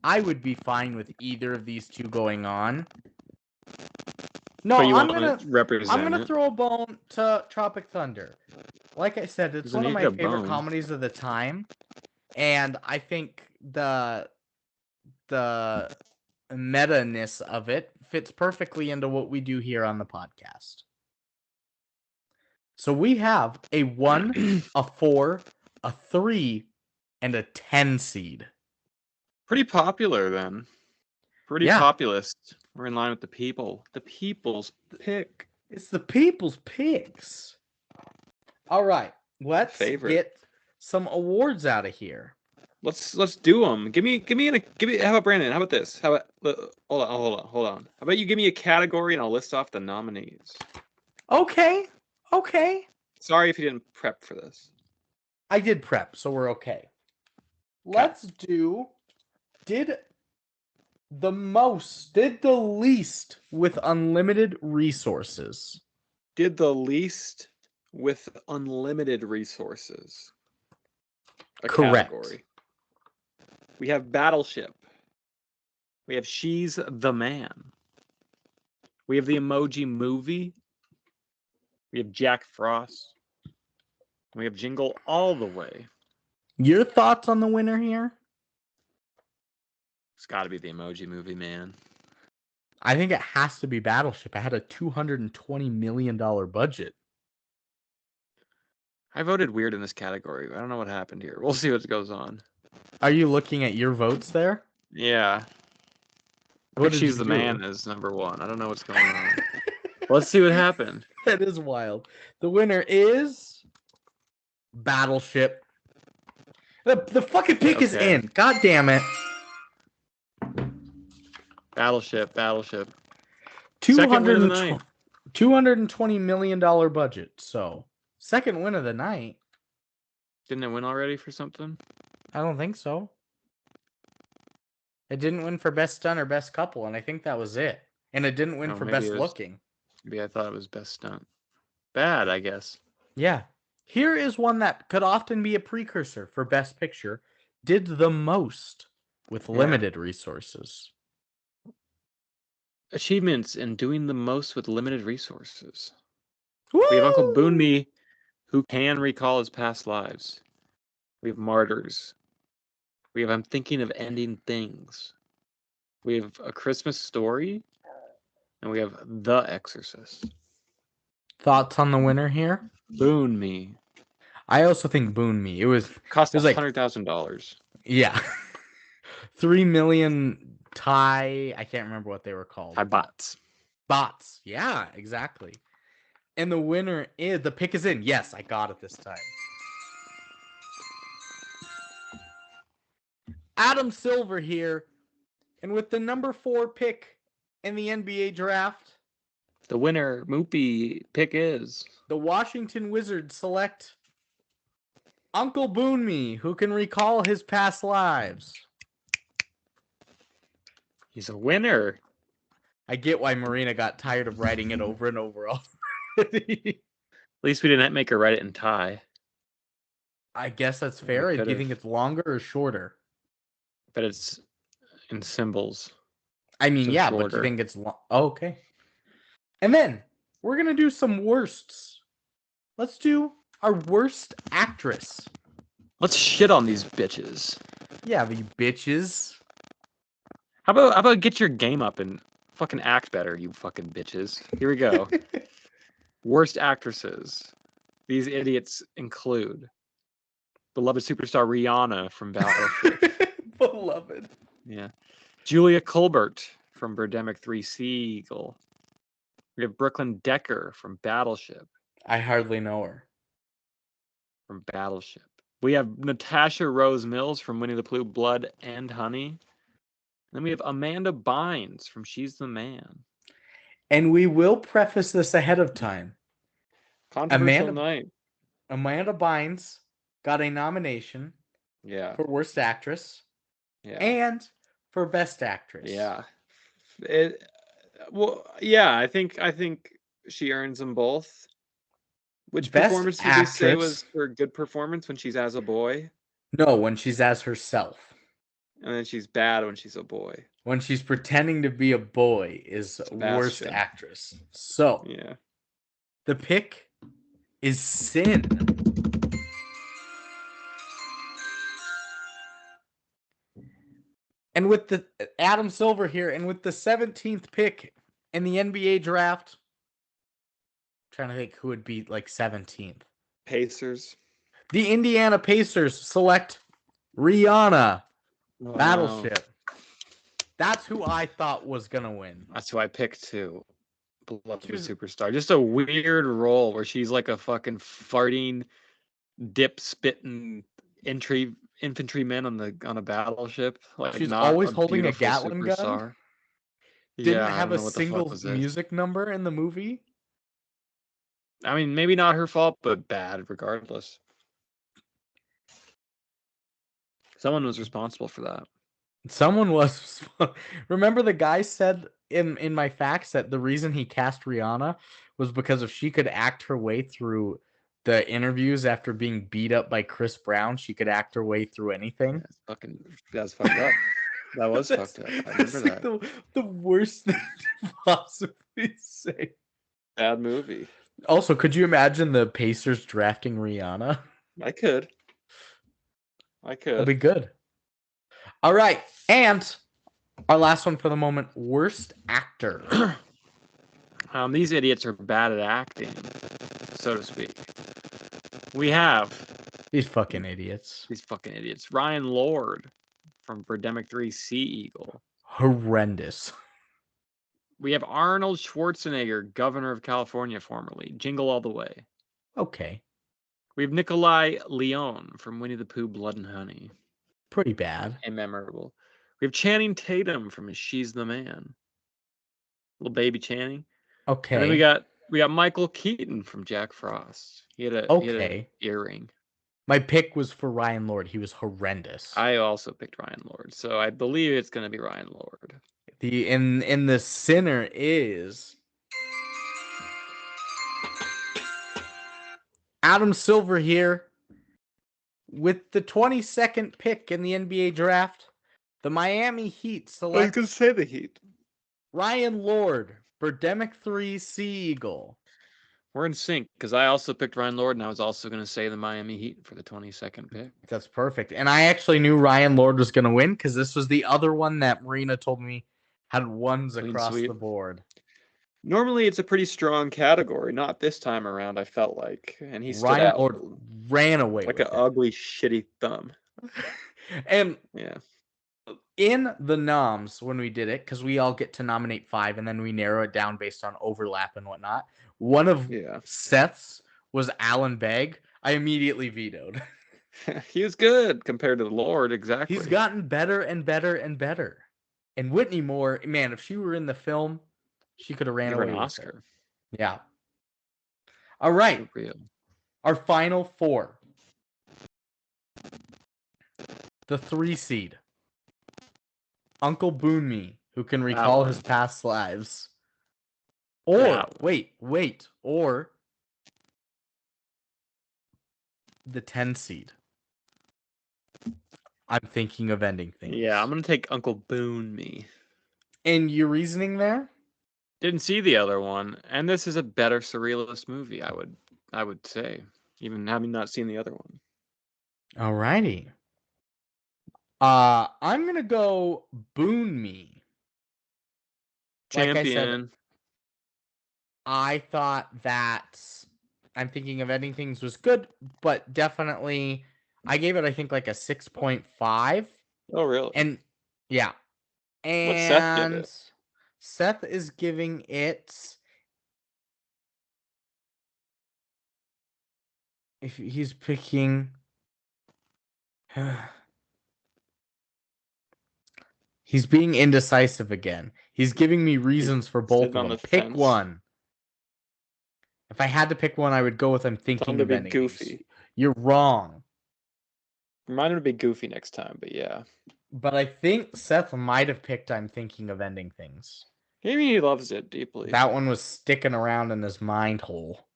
I would be fine with either of these 2 going on. No, I'm going to throw a bone to Tropic Thunder. Like I said, it's one of my favorite comedies of the time. And I think the meta-ness of it fits perfectly into what we do here on the podcast. So we have a 1, a 4, a 3, and a 10 seed. Pretty popular then. Pretty Yeah. populist. We're in line with the people. The people's pick. It's the people's picks. All right. Let's Favorite. get some awards out of here. Let's do them. Give me. How about Brandon? How about this? How about hold on. How about you give me a category and I'll list off the nominees. Okay. Sorry if you didn't prep for this. I did prep, so we're okay. Let's do did the least with unlimited resources. Did the least with unlimited resources. Correct. Category. We have Battleship. We have She's the Man. We have the Emoji Movie. We have Jack Frost. We have Jingle All the Way. Your thoughts on the winner here? It's got to be the Emoji Movie, man. I think it has to be Battleship. It had a $220 million budget. I voted weird in this category. I don't know what happened here. We'll see what goes on. Are you looking at your votes there? Yeah. What did She's you the do? Man is number one. I don't know what's going on. Let's see what happened. That is wild. The winner is Battleship. The fucking pick is Okay. in. God damn it. Battleship. Second win of the night. $220 million budget. So, second win of the night. Didn't it win already for something? I don't think so. It didn't win for best stunt or best couple, and I think that was it. And it didn't win for best looking. Maybe I thought it was best stunt. Bad, I guess. Yeah. Here is one that could often be a precursor for best picture. Did the most with limited resources. Achievements in doing the most with limited resources. Woo! We have Uncle Boonmee, who can recall his past lives. We have Martyrs. We have I'm Thinking of Ending Things. We have A Christmas Story. And we have The Exorcist. Thoughts on the winner here? Boonmee. I also think Boonmee. It was like $100,000. Yeah. 3 million Thai. I can't remember what they were called. Thai bots. Bots. Yeah, exactly. And the winner is the pick is in. Yes, I got it this time. Adam Silver here. And with the number 4 pick in the NBA draft, the winner, Moopy, pick is the Washington Wizards select Uncle Boonmee, who can recall his past lives. He's a winner. I get why Marina got tired of writing it over and over already. At least we didn't make her write it in Thai. I guess that's fair. Do you think it's longer or shorter? But it's in symbols. I mean, so yeah, shorter. But you think it's long? Oh, okay. And then we're going to do some worsts. Let's do our worst actress. Let's shit on these bitches. Yeah, the bitches. How about get your game up and fucking act better, you fucking bitches. Here we go. Worst actresses. These idiots include beloved superstar Rihanna from Battleship. Beloved. Yeah. Julia Colbert from Birdemic 3 Seagull. We have Brooklyn Decker from Battleship. I hardly know her. From Battleship. We have Natasha Rose Mills from Winnie the Pooh, Blood and Honey. Then we have Amanda Bynes from She's the Man. And we will preface this ahead of time. Controversial night. Amanda Bynes got a nomination for Worst Actress and for Best Actress. Yeah. I think she earns them both. Which Best performance did you say was her good performance when she's as a boy? No, when she's as herself. And then she's bad when she's a boy. When she's pretending to be a boy is Worst Actress. So, the pick is Sin. And with the Adam Silver here, and with the 17th pick in the NBA draft, I'm trying to think who would be like 17th. Pacers. The Indiana Pacers select Rihanna Wow. Battleship. That's who I thought was gonna win. That's who I picked too. Beloved She was- superstar. Just a weird role where she's like a fucking farting, dip spitting infantryman on a battleship. Like She's not always a holding a beautiful Gatling gun. superstar. Didn't Yeah, I have don't a know what the fuck single was it. music number in the movie. I mean, maybe not her fault, but bad regardless. Someone was responsible for that. Someone was. Remember, the guy said in my facts that the reason he cast Rihanna was because if she could act her way through the interviews after being beat up by Chris Brown, she could act her way through anything. That's fucked up. That was fucked up. I remember That's that. like the worst thing to possibly say. Bad movie. Also, could you imagine the Pacers drafting Rihanna? I could. That'd be good. All right, and our last one for the moment: worst actor. These idiots are bad at acting, so to speak. We have These fucking idiots. these fucking idiots. Ryan Lord from Birdemic 3 Sea Eagle. Horrendous. We have Arnold Schwarzenegger, Governor of California formerly. Jingle All the Way. Okay. We have Nikolai Leon from Winnie the Pooh, Blood and Honey. Pretty bad. And memorable. We have Channing Tatum from She's the Man. Little baby Channing. Okay. And then we got Michael Keaton from Jack Frost. He had an earring. My pick was for Ryan Lord. He was horrendous. I also picked Ryan Lord, so I believe it's going to be Ryan Lord. In the sinner is Adam Silver here with the 22nd pick in the NBA draft. The Miami Heat select. I was going to say the Heat. Ryan Lord, Birdemic 3 Sea Eagle. We're in sync because I also picked Ryan Lord, and I was also going to say the Miami Heat for the 22nd pick. That's perfect. And I actually knew Ryan Lord was going to win because this was the other one that Marina told me had ones Clean across sweep. the board. Normally, it's a pretty strong category. Not this time around, I felt like. And he stood Ryan out Lord ran away like with an it. ugly, shitty thumb. And yeah, in the noms, when we did it, because we all get to nominate 5 and then we narrow it down based on overlap and whatnot, one of Seth's was Alan Begg. I immediately vetoed. He was good compared to the Lord, exactly. He's gotten better and better and better. And Whitney Moore, man, if she were in the film, she could have ran away with Oscar. It. Yeah. All right. Our final 4. The 3 seed. Uncle Boonmee, who can recall his past lives. Or, wait, or the 10 seed. I'm thinking of ending things. Yeah, I'm going to take Uncle Boonmee. And your reasoning there? Didn't see the other one, and this is a better surrealist movie, I would say, even having not seen the other one. Alrighty. I'm going to go Boonmee. Champion. Like I said, I thought that I'm thinking of ending things was good, but definitely I gave it, I think, like a 6.5. Oh, really? And yeah. And what's Seth give it? Seth is giving it, if he's picking, he's being indecisive again. He's giving me reasons for both of them. Pick one. If I had to pick one, I would go with I'm thinking of ending Goofy. You're wrong. Remind him to be Goofy next time, but yeah. But I think Seth might have picked I'm thinking of ending things. Maybe he loves it deeply. That one was sticking around in his mind hole.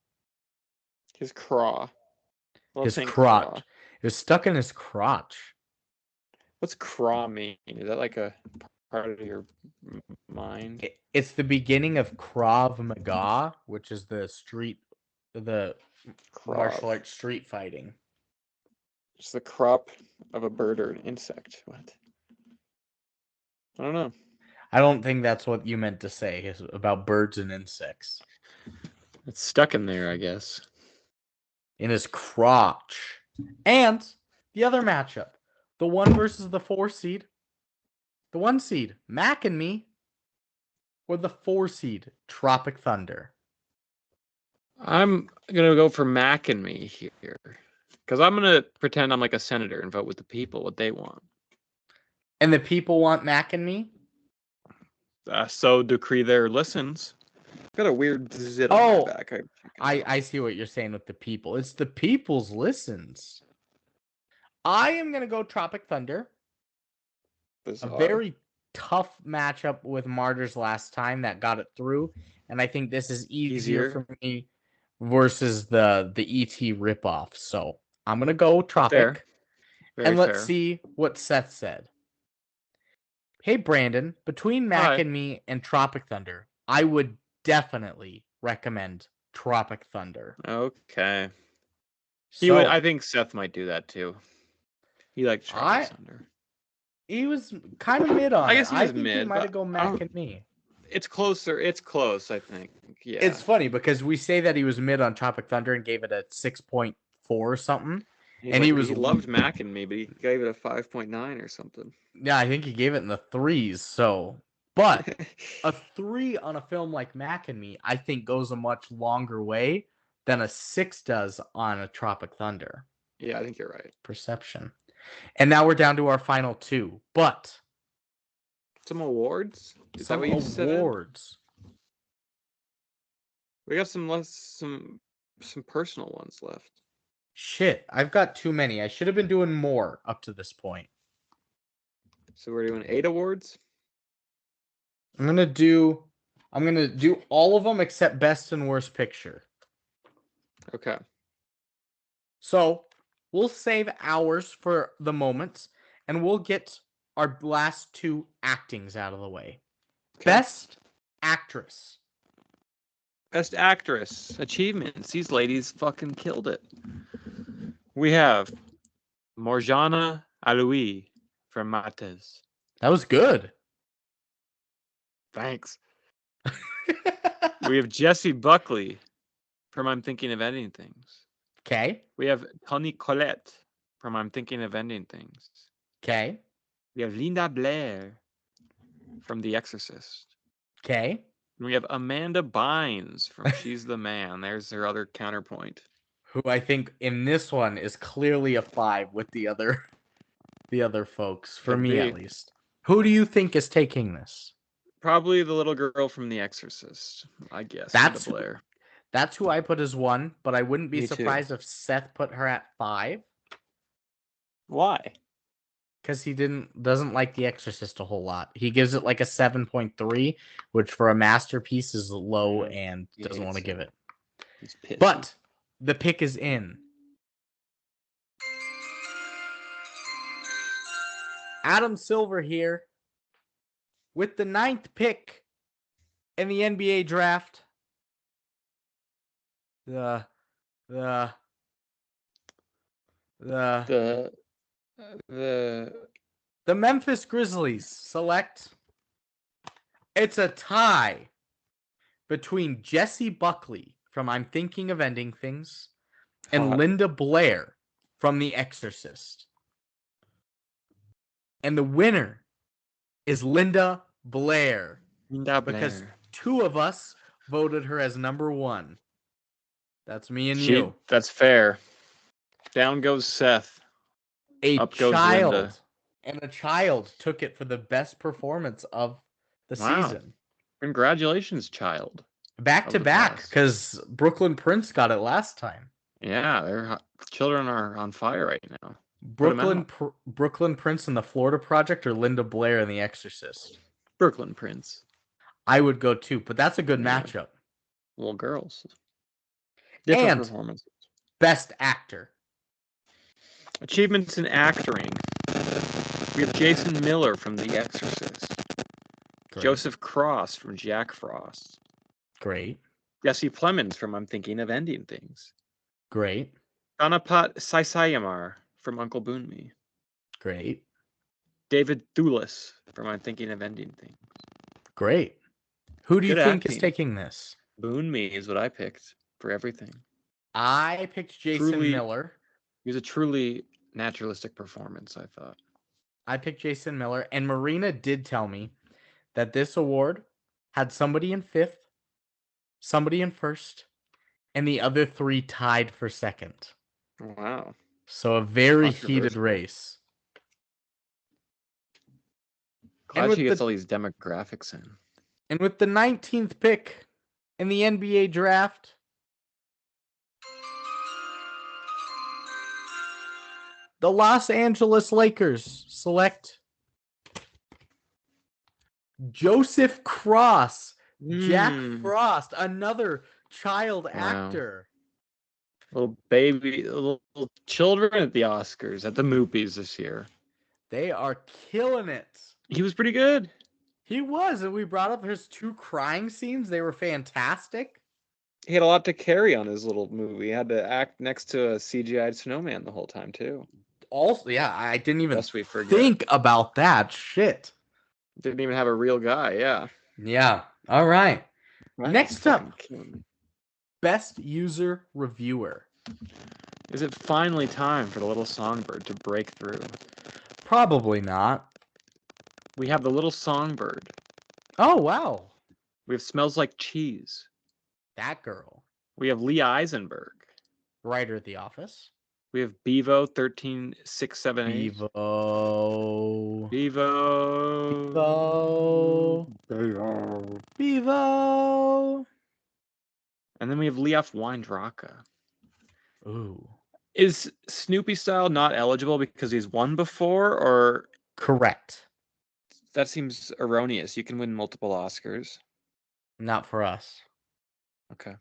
His craw. His crotch. It was stuck in his crotch. What's craw mean? Is that like a part of your mind? It's the beginning of Krav Maga, which is the martial arts street fighting. It's the crop of a bird or an insect. What? I don't know. I don't think that's what you meant to say about birds and insects. It's stuck in there, I guess. In his crotch. And the other matchup, the 1 versus the 4 seed, The 1 seed, Mac and Me, or the 4 seed, Tropic Thunder? I'm gonna go for Mac and Me here, because I'm gonna pretend I'm like a senator and vote with the people what they want. And the people want Mac and Me? So decree their listens. Got a weird zit on Oh, my back. I see what you're saying with the people. It's the people's listens. I am going to go Tropic Thunder. A Bizarre. very tough matchup with Martyrs last time that got it through. And I think this is easier for me versus the ET ripoff. So I'm going to go Tropic. Fair. And let's see what Seth said. Hey, Brandon, between Mac and Me and Tropic Thunder, I would definitely recommend Tropic Thunder. Okay. So, I think Seth might do that too. He liked Tropic Thunder. He was kind of mid on I guess it. he was think mid, he might have gone Mac and Me. It's closer. It's close, I think. Yeah. It's funny because we say that he was mid on Tropic Thunder and gave it a 6.4 or something. And he loved Mac and Me, but he gave it a 5.9 or something. Yeah, I think he gave it in the 3s. So, but a 3 on a film like Mac and Me, I think goes a much longer way than a 6 does on a Tropic Thunder. Yeah, I think you're right. Perception. And now we're down to our final 2. But some awards? Is some awards. We got some personal ones left. Shit, I've got too many. I should have been doing more up to this point. So we're doing 8 awards? I'm gonna do all of them except best and worst picture. Okay. So we'll save ours for the moments, and we'll get our last 2 actings out of the way. Okay. Best actress. Best actress. Achievements. These ladies fucking killed it. We have Morjana Aloui from Mates. That was good. Thanks. We have Jessie Buckley from I'm Thinking of Ending Things. Okay. We have Toni Collette from I'm Thinking of Ending Things. Okay. We have Linda Blair from The Exorcist. Okay. And we have Amanda Bynes from She's the Man. There's her other counterpoint. Who I think in this one is clearly a 5 with the other folks, for me at least. Who do you think is taking this? Probably the little girl from The Exorcist, I guess. That's Blair. That's who I put as 1, but I wouldn't be surprised if Seth put her at 5. Why? Because he doesn't like The Exorcist a whole lot. He gives it like a 7.3, which for a masterpiece is low and doesn't want to give it. But the pick is in. Adam Silver here with the 9th pick in the NBA draft. The Memphis Grizzlies select. It's a tie between Jessie Buckley from I'm Thinking of Ending Things and Linda Blair from The Exorcist. And the winner is Linda Blair. Because 2 of us voted her as number 1. That's me and you. That's fair. Down goes Seth. Up goes Linda. And a child took it for the best performance of the season. Congratulations, child. Back to back, because Brooklyn Prince got it last time. Yeah, their children are on fire right now. Brooklyn Prince in the Florida Project or Linda Blair in The Exorcist? Brooklyn Prince. I would go too, but that's a good matchup. Little girls. Different performances. Best actor. Achievements in acting. We have Jason Miller from The Exorcist. Great. Joseph Cross from Jack Frost. Great. Jesse Plemons from I'm Thinking of Ending Things. Great. Dhanapat Saisayamar from Uncle Boonmi. Great. David Thewlis from I'm Thinking of Ending Things. Great. Who do you think is taking this? Boonmi is what I picked for everything. I picked Jason Miller. He was a truly naturalistic performance, I thought. I picked Jason Miller, and Marina did tell me that this award had somebody in 5th, somebody in 1st, and the other 3 tied for 2nd. Wow. So a very heated Controversial. race. Glad she gets all these demographics in. And with the 19th pick in the NBA draft, the Los Angeles Lakers select Joseph Cross, Jack Frost, another child actor. Little children at the Oscars, at the Moopies this year. They are killing it. He was pretty good. He was, and we brought up his 2 crying scenes. They were fantastic. He had a lot to carry on his little movie. He had to act next to a CGI'd snowman the whole time, too. Also, yeah, I didn't even think about that. Shit. Didn't even have a real guy, yeah. Yeah. All right. Next up, Best User Reviewer. Is it finally time for the little songbird to break through? Probably not. We have the little songbird. Oh, wow. We have Smells Like Cheese. That girl. We have Lee Eisenberg. Writer at The Office. We have Bevo 13678. Bevo. And then we have Leof Weindraka. Ooh. Is Snoopy Style not eligible because he's won before, or? Correct. That seems erroneous. You can win multiple Oscars. Not for us. Okay.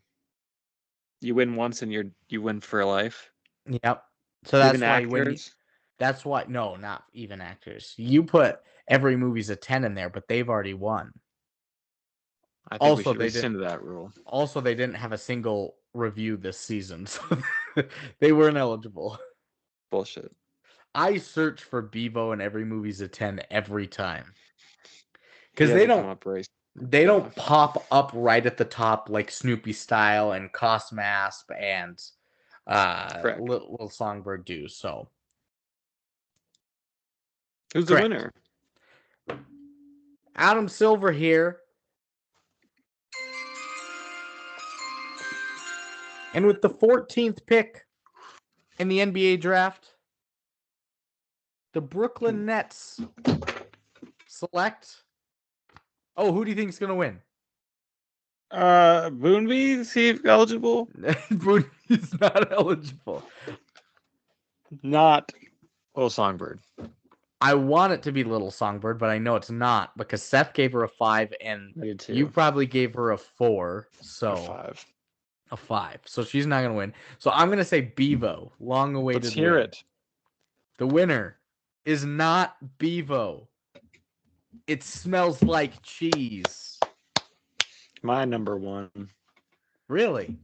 You win once and you win for life. Yep. So that's even why actors? that's why no, not even actors. You put every movie's a 10 in there, but they've already won. I think we should rescind that rule. Also, they didn't have a single review this season, so they weren't eligible. Bullshit. I search for Bevo and every movie's a 10 every time. Because they don't pop up right at the top like Snoopy Style and Cosmasp and Little Songbird do. So who's the winner? Adam Silver here. And with the 14th pick in the NBA draft, the Brooklyn Nets select. Oh, who do you think is going to win? Boonby, is he eligible? Boonby's not eligible. Not Little Songbird. I want it to be Little Songbird, but I know it's not because Seth gave her a 5 and you probably gave her a 4. So a 5. So she's not going to win. So I'm going to say Bevo, long awaited. Let's hear it. The winner is not Bevo. It Smells Like Cheese. My number 1. Really?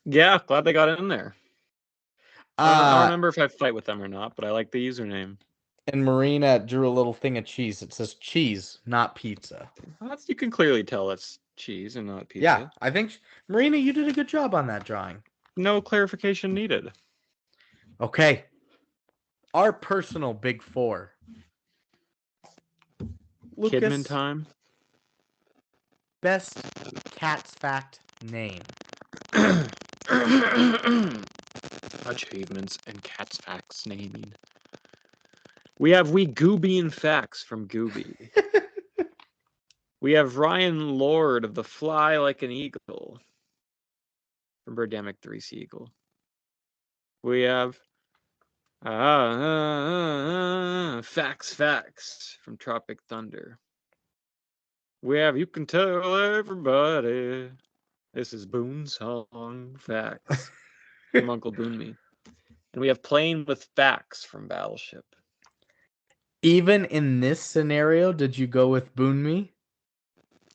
Yeah, glad they got it in there. I don't remember if I fight with them or not, but I like the username. And Marina drew a little thing of cheese. It says cheese, not pizza. You can clearly tell it's cheese and not pizza. Yeah, I think, Marina, you did a good job on that drawing. No clarification needed. Okay. Our personal Big 4. Lucas, Kidman time. Best Cats Fact name. Achievements and Cats Facts naming. We have Goobian Facts from Gooby. We have Ryan Lord of The Fly Like an Eagle from Birdemic 3 Seagull. We have Facts from Tropic Thunder. We have You Can Tell Everybody. This is Boone Song Facts from Uncle Boone Me. And we have Playing with Facts from Battleship. Even in this scenario, did you go with Boone Me?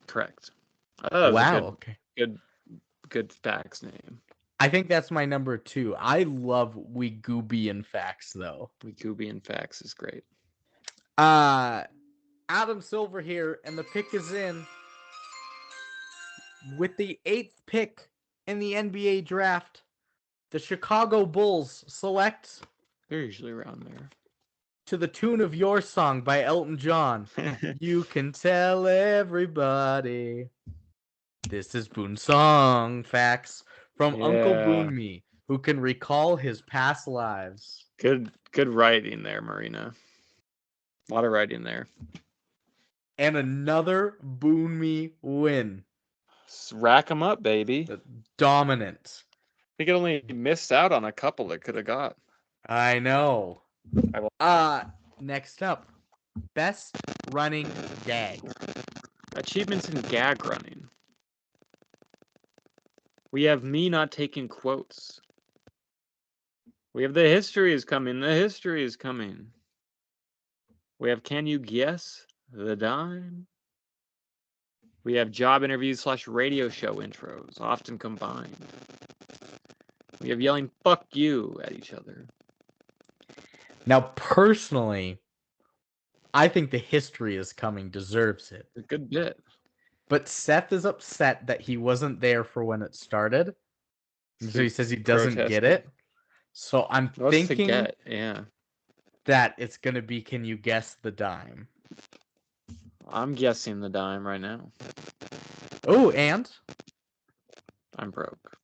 Correct. Wow. Good facts name. I think that's my number 2. I love Weegoobian Facts, though. Weegoobian Facts is great. Adam Silver here, and the pick is in. With the 8th pick in the NBA draft, the Chicago Bulls select. They're usually around there. to the tune of Your Song by Elton John. You can tell everybody. This is Boone Song Facts from Uncle Boone Me, who can recall his past lives. Good writing there, Marina. A lot of writing there. And another Boone Me win. Rack them up, baby. Dominant. I think it only missed out on a couple it could have got. I know. Next up, best running gag. Achievements in gag running. We have me not taking quotes. We have the history is coming. The history is coming. We have can you guess the dime? We have job interviews / radio show intros, often combined. We have yelling fuck you at each other. Now, personally, I think the history is coming deserves it. A good bit. But Seth is upset that he wasn't there for when it started. So he says he doesn't get it. So I'm thinking that it's going to be can you guess the dime? I'm guessing the dime right now. Oh, and? I'm broke.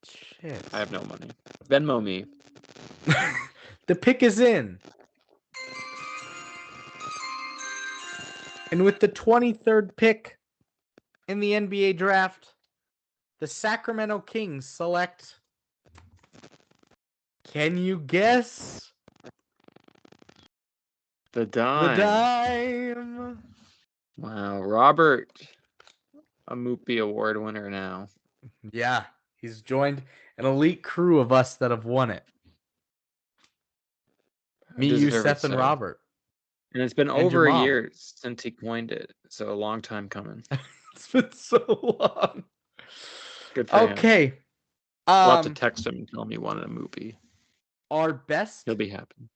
Shit. I have no money. Venmo me. The pick is in. And with the 23rd pick in the NBA draft, the Sacramento Kings select. Can you guess? The dime. The dime. Wow. Robert, a Moopy Award winner now. Yeah, he's joined an elite crew of us that have won it. Me, you, Seth, and Robert. And it's been over a year since he coined it, so a long time coming. It's been so long. Good for him. Okay. We'll have to text him and tell him he wanted a movie. Our best. He'll be happy.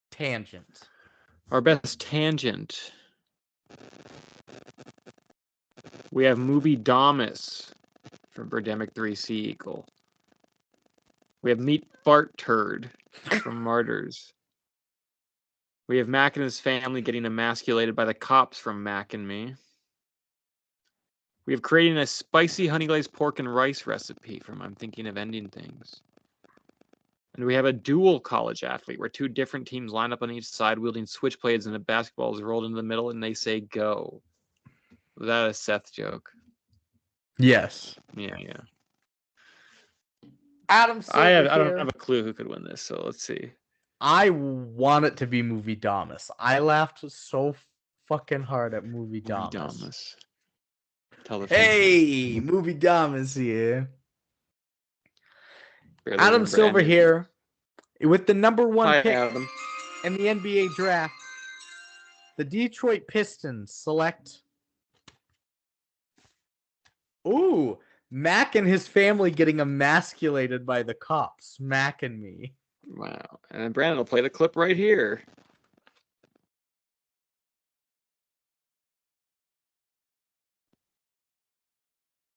Tangent. Our best tangent. We have movie Damas from Birdemic 3 Sea Eagle. We have Meat Fart Turd from Martyrs. We have Mac and his family getting emasculated by the cops from Mac and Me. We have creating a spicy honey glazed pork and rice recipe from I'm Thinking of Ending Things. And we have a dual college athlete where two different teams line up on each side wielding switchblades and a basketball is rolled into the middle and they say go. Was that a Seth joke? Yes. Yeah. Adam Silver I don't have a clue who could win this, so let's see. I want it to be Movie Damas. I laughed so fucking hard at Movie Damas. Hey, Movie Damas here. Barely Adam Silver here with the number one pick in the NBA draft. The Detroit Pistons select. Ooh, Mac and his family getting emasculated by the cops. Mac and Me. Wow. And Brandon will play the clip right here.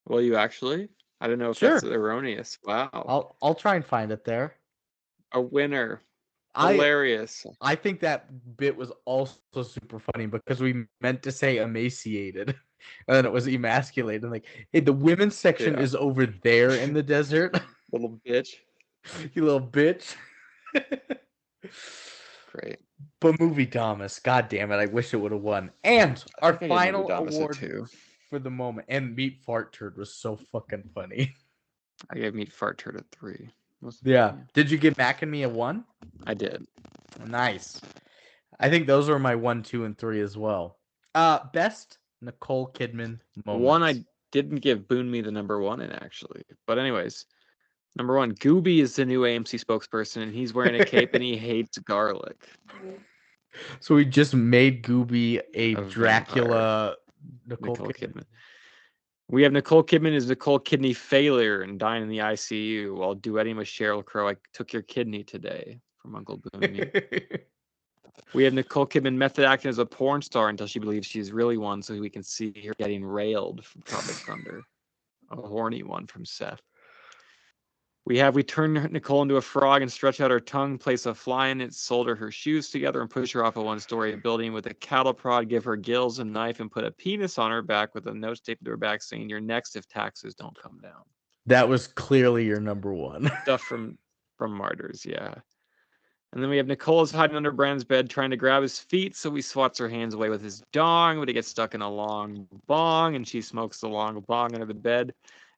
Will you actually? I don't know if that's erroneous. Wow. I'll try and find it there. A winner. Hilarious. I think that bit was also super funny because we meant to say emaciated. And then it was emasculated. Like, hey, the women's section is over there in the desert. Little bitch. You little bitch. Great. But Movie Damas, god damn it, I wish it would have won. And our final award for the moment. And Meat Fart Turd was so fucking funny. I gave Meat Fart Turd a 3. Yeah. Did you give Mac and Me a 1? I did. Nice. I think those are my 1, 2, and 3 as well. Best Nicole Kidman moment. One I didn't give Boone Me the number 1 in, actually. But anyways, number 1, Gooby is the new AMC spokesperson, and he's wearing a cape and he hates garlic. So we just made Gooby a Dracula Nicole Kidman. We have Nicole Kidman as Nicole Kidney Failure and dying in the ICU while duetting with Sheryl Crow. I took your kidney today from Uncle Boone. We have Nicole Kidman method acting as a porn star until she believes she's really one, so we can see her getting railed from Tropic Thunder. A horny one from Seth. We turn Nicole into a frog and stretch out her tongue, place a fly in it, solder her shoes together, and push her off a one-story building with a cattle prod, give her gills and knife, and put a penis on her back with a note taped to her back saying, "You're next if taxes don't come down." That was clearly your number one. Stuff from Martyrs, yeah. And then we have Nicole's hiding under Brandon's bed trying to grab his feet, so he swats her hands away with his dong, but he gets stuck in a long bong, and she smokes the long bong under the bed,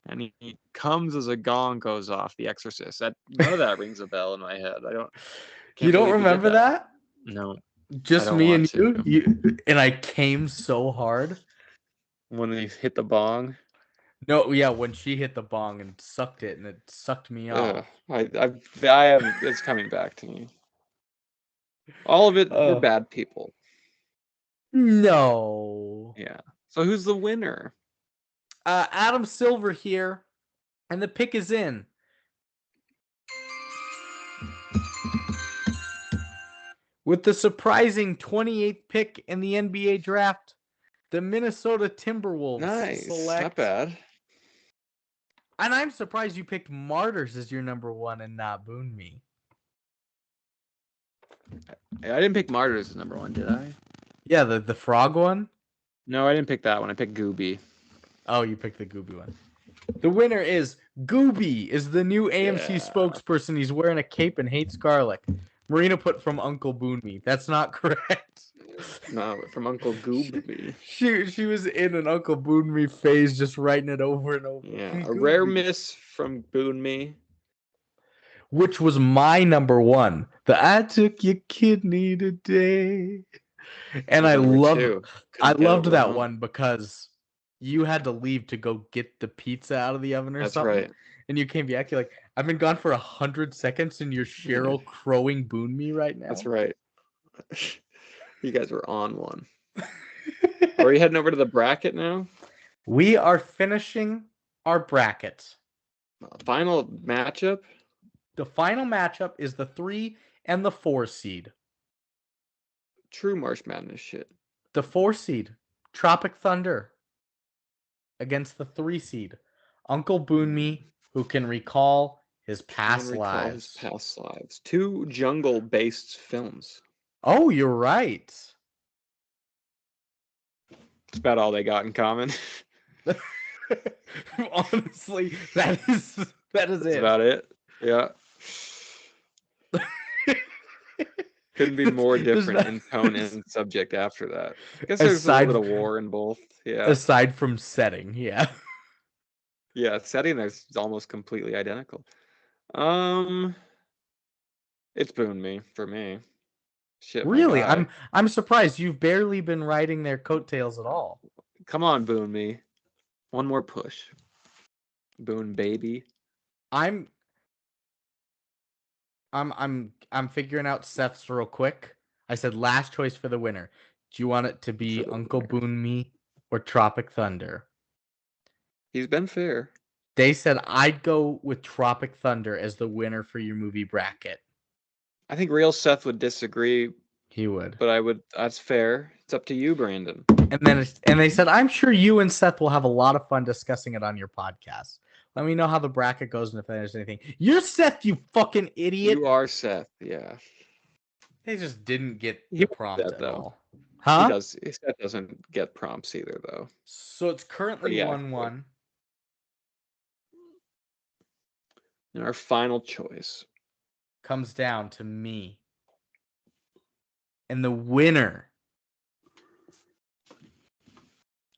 and he comes as a gong goes off. The Exorcist. None of that rings a bell in my head. You don't remember that? No. Just me and you, and I came so hard when they hit the bong. No, yeah, when she hit the bong and sucked it, and it sucked me off. I have. It's coming back to me. All of it were bad people. No. Yeah. So who's the winner? Adam Silver here, and the pick is in. With the surprising 28th pick in the NBA draft, the Minnesota Timberwolves select. Not bad. And I'm surprised you picked Martyrs as your number one and not Boon Me. I didn't pick Martyrs as number one, did I? Yeah, the frog one? No, I didn't pick that one. I picked Gooby. Oh, you picked the Gooby one. The winner is Gooby, is the new AMC spokesperson. He's wearing a cape and hates garlic. Marina put from Uncle Boon Me. That's not correct. No, from Uncle Gooby. She was in an Uncle Boon Me phase, just writing it over and over. Yeah, a rare miss from Boon Me. Which was my number one. I took your kidney today. And I loved that one because you had to leave to go get the pizza out of the oven or something. That's right. And you came back, you're like, I've been gone for 100 seconds and you're Cheryl crowing Boon Me right now. That's right. You guys were on one. Are we heading over to the bracket now? We are finishing our bracket. Final matchup? The final matchup is the 3 and the 4 seed. True March Madness shit. The 4 seed, Tropic Thunder, against the 3 seed, Uncle Boon Me, who can recall his past lives. Two jungle-based films. Oh, you're right. That's about all they got in common. Honestly, that is it. That's about it. Yeah. Couldn't be more different in tone and subject after that. I guess there's a little bit of war in both. Yeah. Aside from setting, yeah. Yeah, setting is almost completely identical. It's Boon Me for me. Shit, really? I'm surprised. You've barely been riding their coattails at all. Come on, Boon Me. One more push. Boon baby. I'm figuring out Seth's real quick. I said last choice for the winner. Do you want it to be Uncle Boon Me or Tropic Thunder? He's been fair. They said I'd go with Tropic Thunder as the winner for your movie bracket. I think real Seth would disagree. He would. But I would. That's fair. It's up to you, Brandon. And they said, I'm sure you and Seth will have a lot of fun discussing it on your podcast. Let me know how the bracket goes and if there's anything. You're Seth, you fucking idiot. You are Seth, yeah. They just didn't get the prompt at all. Huh? Seth doesn't get prompts either, though. So it's currently 1-1. And our final choice comes down to me. And the winner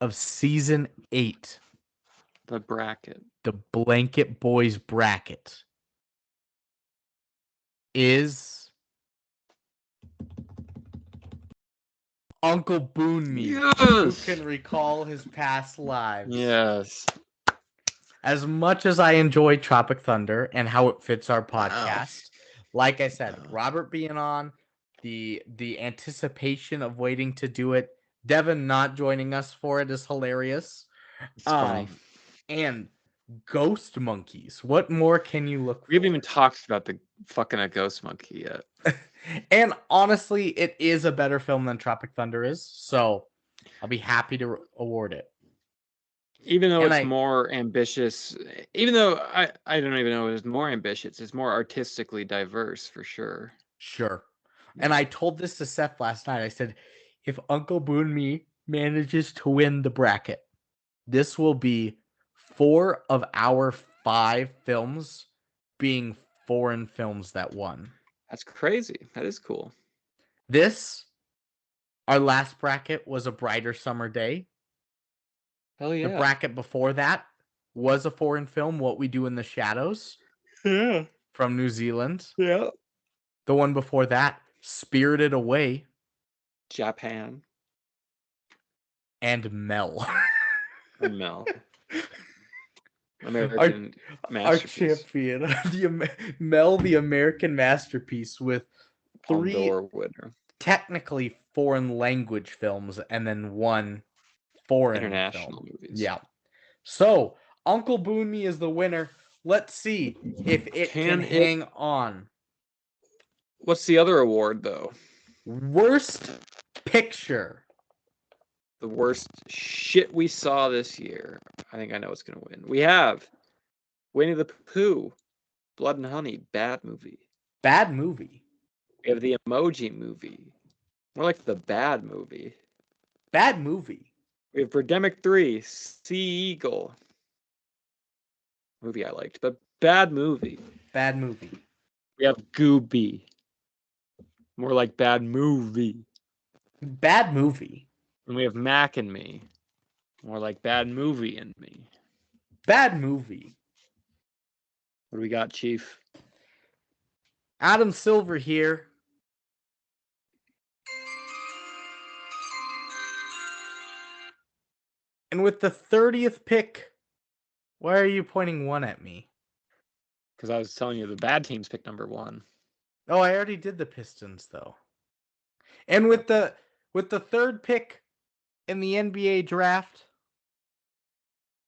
of season 8. The bracket. The Blanket Boys bracket is Uncle Boon Me, who can recall his past lives. Yes. As much as I enjoy Tropic Thunder and how it fits our podcast, like I said, Robert being on, the anticipation of waiting to do it, Devin not joining us for it is hilarious. It's funny. And Ghost Monkeys. What more can you look for? We haven't even talked about the fucking a Ghost Monkey yet. And honestly, it is a better film than Tropic Thunder is, so I'll be happy to award it. Even though And it's more ambitious, even though I don't even know if it's more ambitious, it's more artistically diverse for sure. Sure. And I told this to Seth last night. I said, if Uncle Boonmee manages to win the bracket, this will be 4 of our 5 films being foreign films that won. That's crazy. That is cool. This, our last bracket was A Brighter Summer Day. Hell yeah. The bracket before that was a foreign film, What We Do in the Shadows. Yeah. From New Zealand. Yeah. The one before that, Spirited Away. Japan. And Mel. And Mel. American masterpiece. Our champion. Mel, the American masterpiece, with 3 Palme d'Or winner. Technically foreign language films and then 1 foreign international film. movies. Yeah. So, Uncle Boonmee is the winner. Let's see if it can hang on. What's the other award, though? Worst picture. The worst shit we saw this year. I think I know what's going to win. We have Winnie the Pooh, Blood and Honey, bad movie. Bad movie. We have the Emoji Movie. More like the bad movie. Bad movie. We have Birdemic 3, Sea Eagle. Movie I liked, but bad movie. Bad movie. We have Gooby. More like bad movie. Bad movie. And we have Mac and Me. More like bad movie and me. Bad movie. What do we got, Chief? Adam Silver here. And with the 30th pick, why are you pointing 1 at me? Because I was telling you the bad teams picked number 1. Oh, I already did the Pistons, though. And with the 3rd pick in the NBA draft,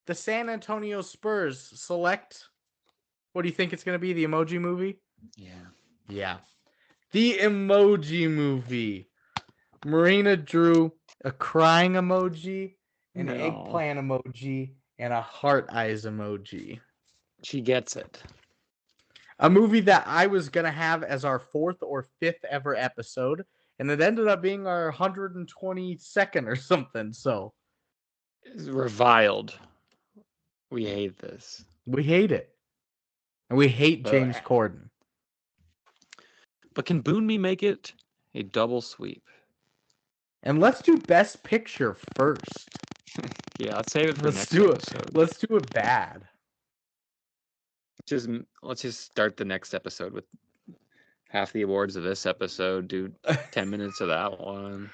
the San Antonio Spurs select, what do you think it's going to be, the Emoji Movie? Yeah. The Emoji Movie. Marina drew a crying emoji, an eggplant emoji, and a heart eyes emoji. She gets it. A movie that I was going to have as our 4th or 5th ever episode, and it ended up being our 122nd or something, so. It's reviled. We hate this. We hate it. And we hate James Corden. But can Boonmee make it a double sweep? And let's do Best Picture first. Yeah, let's save it for next episode. Let's do it bad. Let's just start the next episode with half the awards of this episode. Do 10 minutes of that one.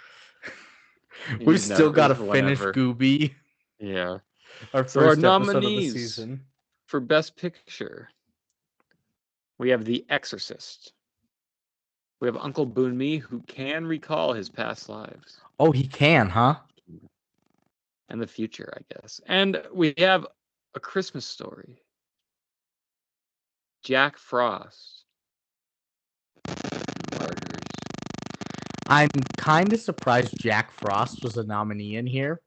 We still got to finish Gooby. Yeah. Our first episode of the season. For Best Picture, we have The Exorcist. We have Uncle Boonmee, who can recall his past lives. Oh, he can, huh? And the future, I guess. And we have A Christmas Story. Jack Frost. Martyrs. I'm kind of surprised Jack Frost was a nominee in here.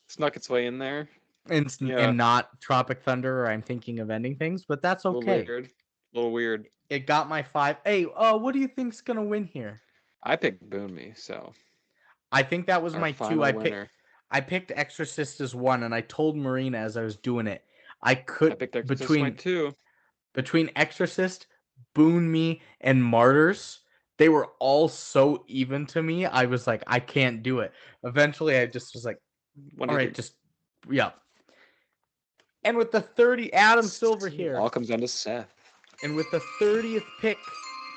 Snuck its way in there. And not Tropic Thunder, or I'm Thinking of Ending Things, but that's okay. A little weird. It got my 5. Hey, what do you think's gonna win here? I picked Boonmee, so I think that was my 2. I picked Exorcist as 1, and I told Marina as I was doing it, I picked Exorcist between Exorcist, Boonmee, and Martyrs. They were all so even to me. I was like, I can't do it. Eventually, I just was like, all right, just yeah. And with the 30, Adam Silver here. All comes down to Seth. And with the 30th pick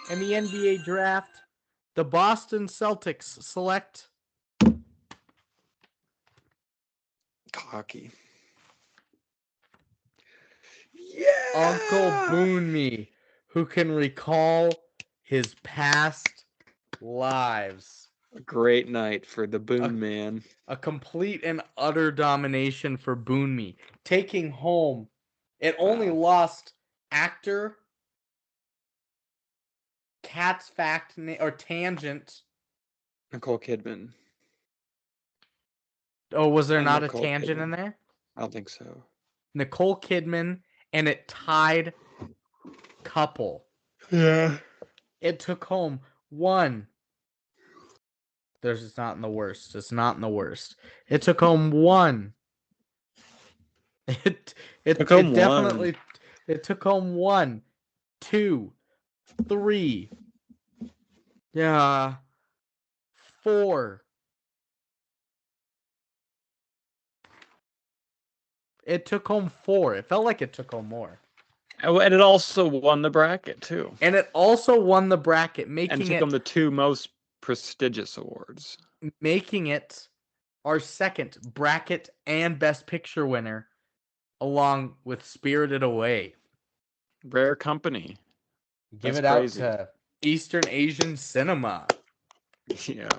in the NBA draft, the Boston Celtics select Cocky. Yeah! Uncle Boonmee, who can recall his past lives. A great night for the Boon Man. A complete and utter domination for Boonmee, taking home. It only lost actor, Cat's Fact, or Tangent. Nicole Kidman. Oh, was there not a Tangent in there? I don't think so. Nicole Kidman, and it tied couple. Yeah. It took home one. It's not in the worst. It's not in the worst. It took home one. It Took home definitely it took home 1, 2, 3. Yeah. 4. It took home 4. It felt like it took home more. Oh, and it also won the bracket too. And it also won the bracket, And making took home the 2 most prestigious awards. making it our second bracket and Best Picture winner, along with Spirited Away. Rare company. Give That's it crazy. out to Eastern Asian cinema. Yeah.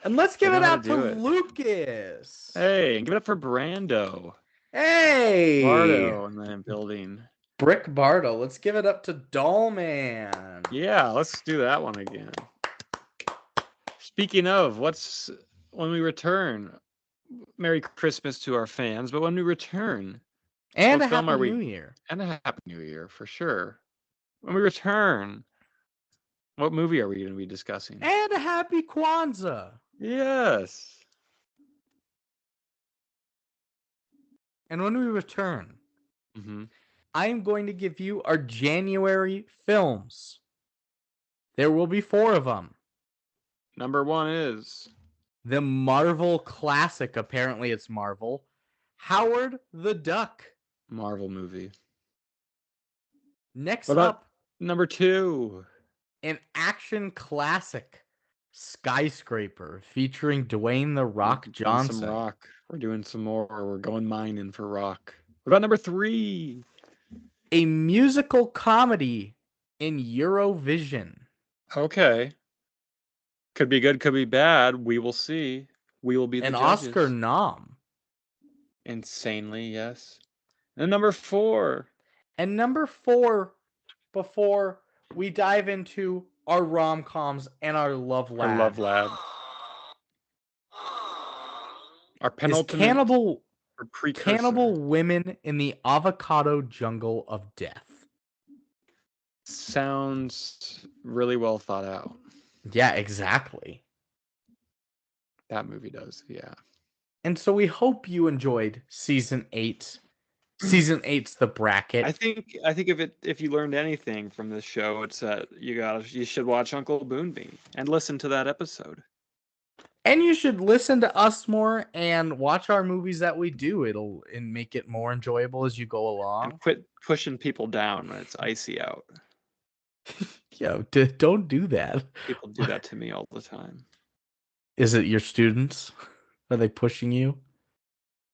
And let's They give know it how out to to do it. Lucas. Hey, give it up for Brando. Hey! Bardo in the building. Brick Bardo. Let's give it up to Dollman. Yeah, let's do that one again. Speaking of, when we return? Merry Christmas to our fans, but when we return, And what a film Happy are we? New Year. And a Happy New Year for sure. When we return, what movie are we going to be discussing? And a Happy Kwanzaa. Yes. And when we return, Mm-hmm. I am going to give you our January films. There will be 4 of them. Number 1 is The Marvel classic, apparently it's Marvel, Howard the Duck. Marvel movie. Next What about up, number 2? an action classic, Skyscraper, featuring Dwayne The Rock Johnson. Some rock. We're doing some more. We're going mining for rock. What about number 3? A musical comedy in Eurovision. Okay. Could be good, could be bad. We will see. We will be the An judges. Oscar nom. Insanely, yes. And number 4. And number 4, before we dive into our rom-coms and our Love Lab. Our Love Lab. Our Is penultimate Cannibal Women in the Avocado Jungle of Death. Sounds really well thought out. Yeah, exactly. That movie does, yeah. And so we hope you enjoyed season 8. Season 8's the bracket. I think if you learned anything from this show, it's that you should watch Uncle Boonby and listen to that episode. And you should listen to us more and watch our movies that we do. It'll make it more enjoyable as you go along. And quit pushing people down when it's icy out. Yo, don't do that. People do that to me all the time. Is it your students? Are they pushing you?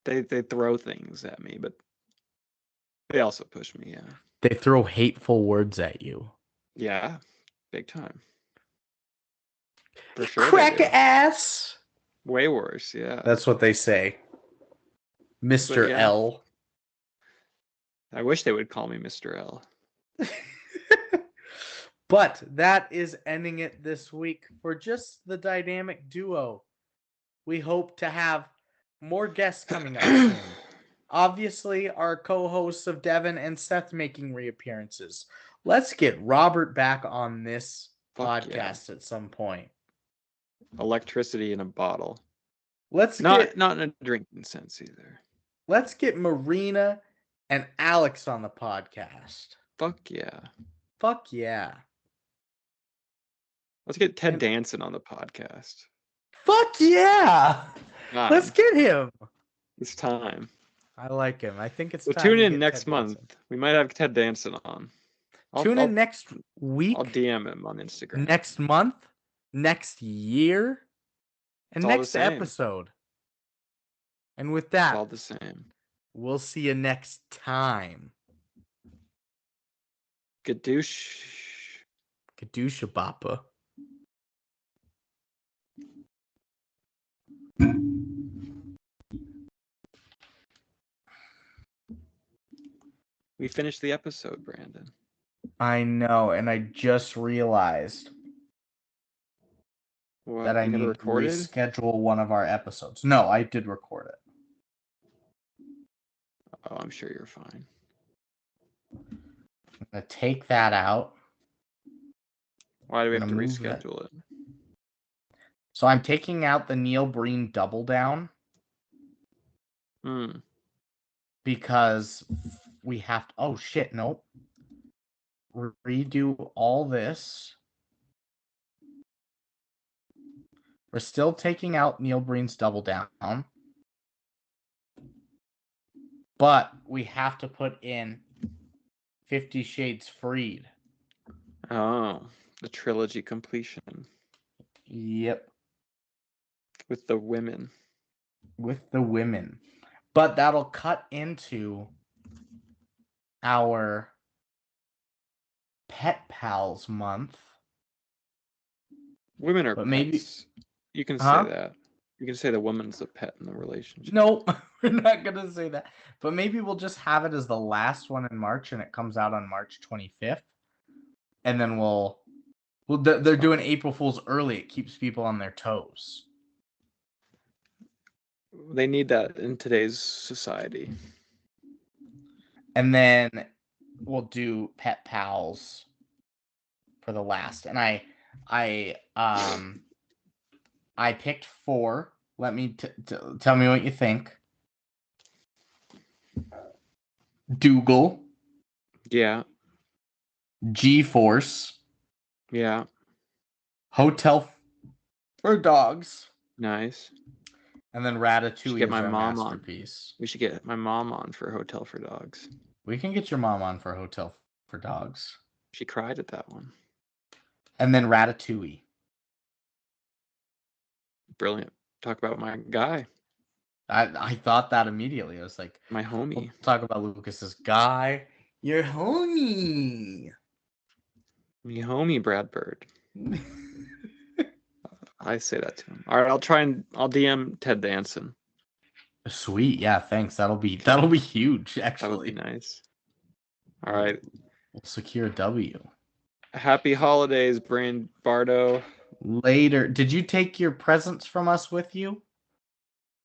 They throw things at me, but they also push me, yeah. They throw hateful words at you. Yeah, big time. For sure. Crack ass. Way worse, yeah. That's what they say. Mr. Yeah. L. I wish they would call me Mr. L. But that is ending it this week for just the dynamic duo. We hope to have more guests coming up soon. Obviously, our co-hosts of Devin and Seth making reappearances. Let's get Robert back on this podcast at some point. Electricity in a bottle. Not in a drinking sense either. Let's get Marina and Alex on the podcast. Fuck yeah. Fuck yeah. Let's get Ted Danson on the podcast. Fuck yeah. Let's get him. It's time. I like him. I think it's time. Tune in next month. We might have Ted Danson on. Tune in next week. I'll DM him on Instagram. Next month, next year, and next episode. And with that, it's all the same. We'll see you next time. Gadoosh. Gadoosh Bappa. We finished the episode, Brandon. I know, and I just realized that I need to reschedule one of our episodes. No, I did record it. Oh, I'm sure you're fine. I'm gonna take that out. Why do we have to Gonna move that. reschedule it? So I'm taking out the Neil Breen double down Hmm. because we have to. Oh shit! Nope. Redo all this. We're still taking out Neil Breen's double down, but we have to put in 50 Shades Freed. Oh, the trilogy completion Yep, with the women. with the women. But that'll cut into our Pet Pals month. Women are But pets. maybe, You can huh? say that. You can say the woman's a pet in the relationship. No, we're not gonna say that. But maybe we'll just have it as the last one in March, and it comes out on March 25th. And then they're doing April Fool's early. It keeps people on their toes. They need that in today's society. And then we'll do Pet Pals for the last. And I picked 4. Let me tell me what you think. Dougal. Yeah. G-Force. Yeah. Hotel for Dogs. Nice. And then Ratatouille get is my our mom masterpiece. We should get my mom on for Hotel for Dogs. We can get your mom on for Hotel for Dogs. She cried at that one. And then Ratatouille. Brilliant. Talk about my guy. I thought that immediately. I was like, my homie. We'll talk about Lucas's guy. Your homie. Me homie Brad Bird. I say that to him. All right, I'll DM Ted Danson. Sweet, yeah, thanks. That'll be huge, actually. That would be nice. All right. We'll secure a W. Happy holidays, Brand Bardo. Later. Did you take your presents from us with you?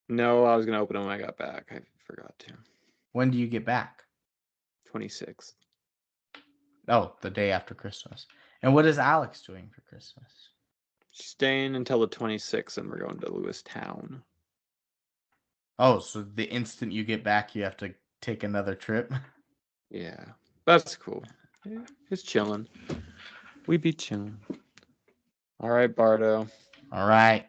No, I was gonna open them when I got back. I forgot to. When do you get back? 26th. Oh, the day after Christmas. And what is Alex doing for Christmas? She's staying until the 26th, and we're going to Lewistown. Oh, so the instant you get back, you have to take another trip? Yeah, that's cool. Yeah, it's chilling. We be chilling. All right, Bardo. All right.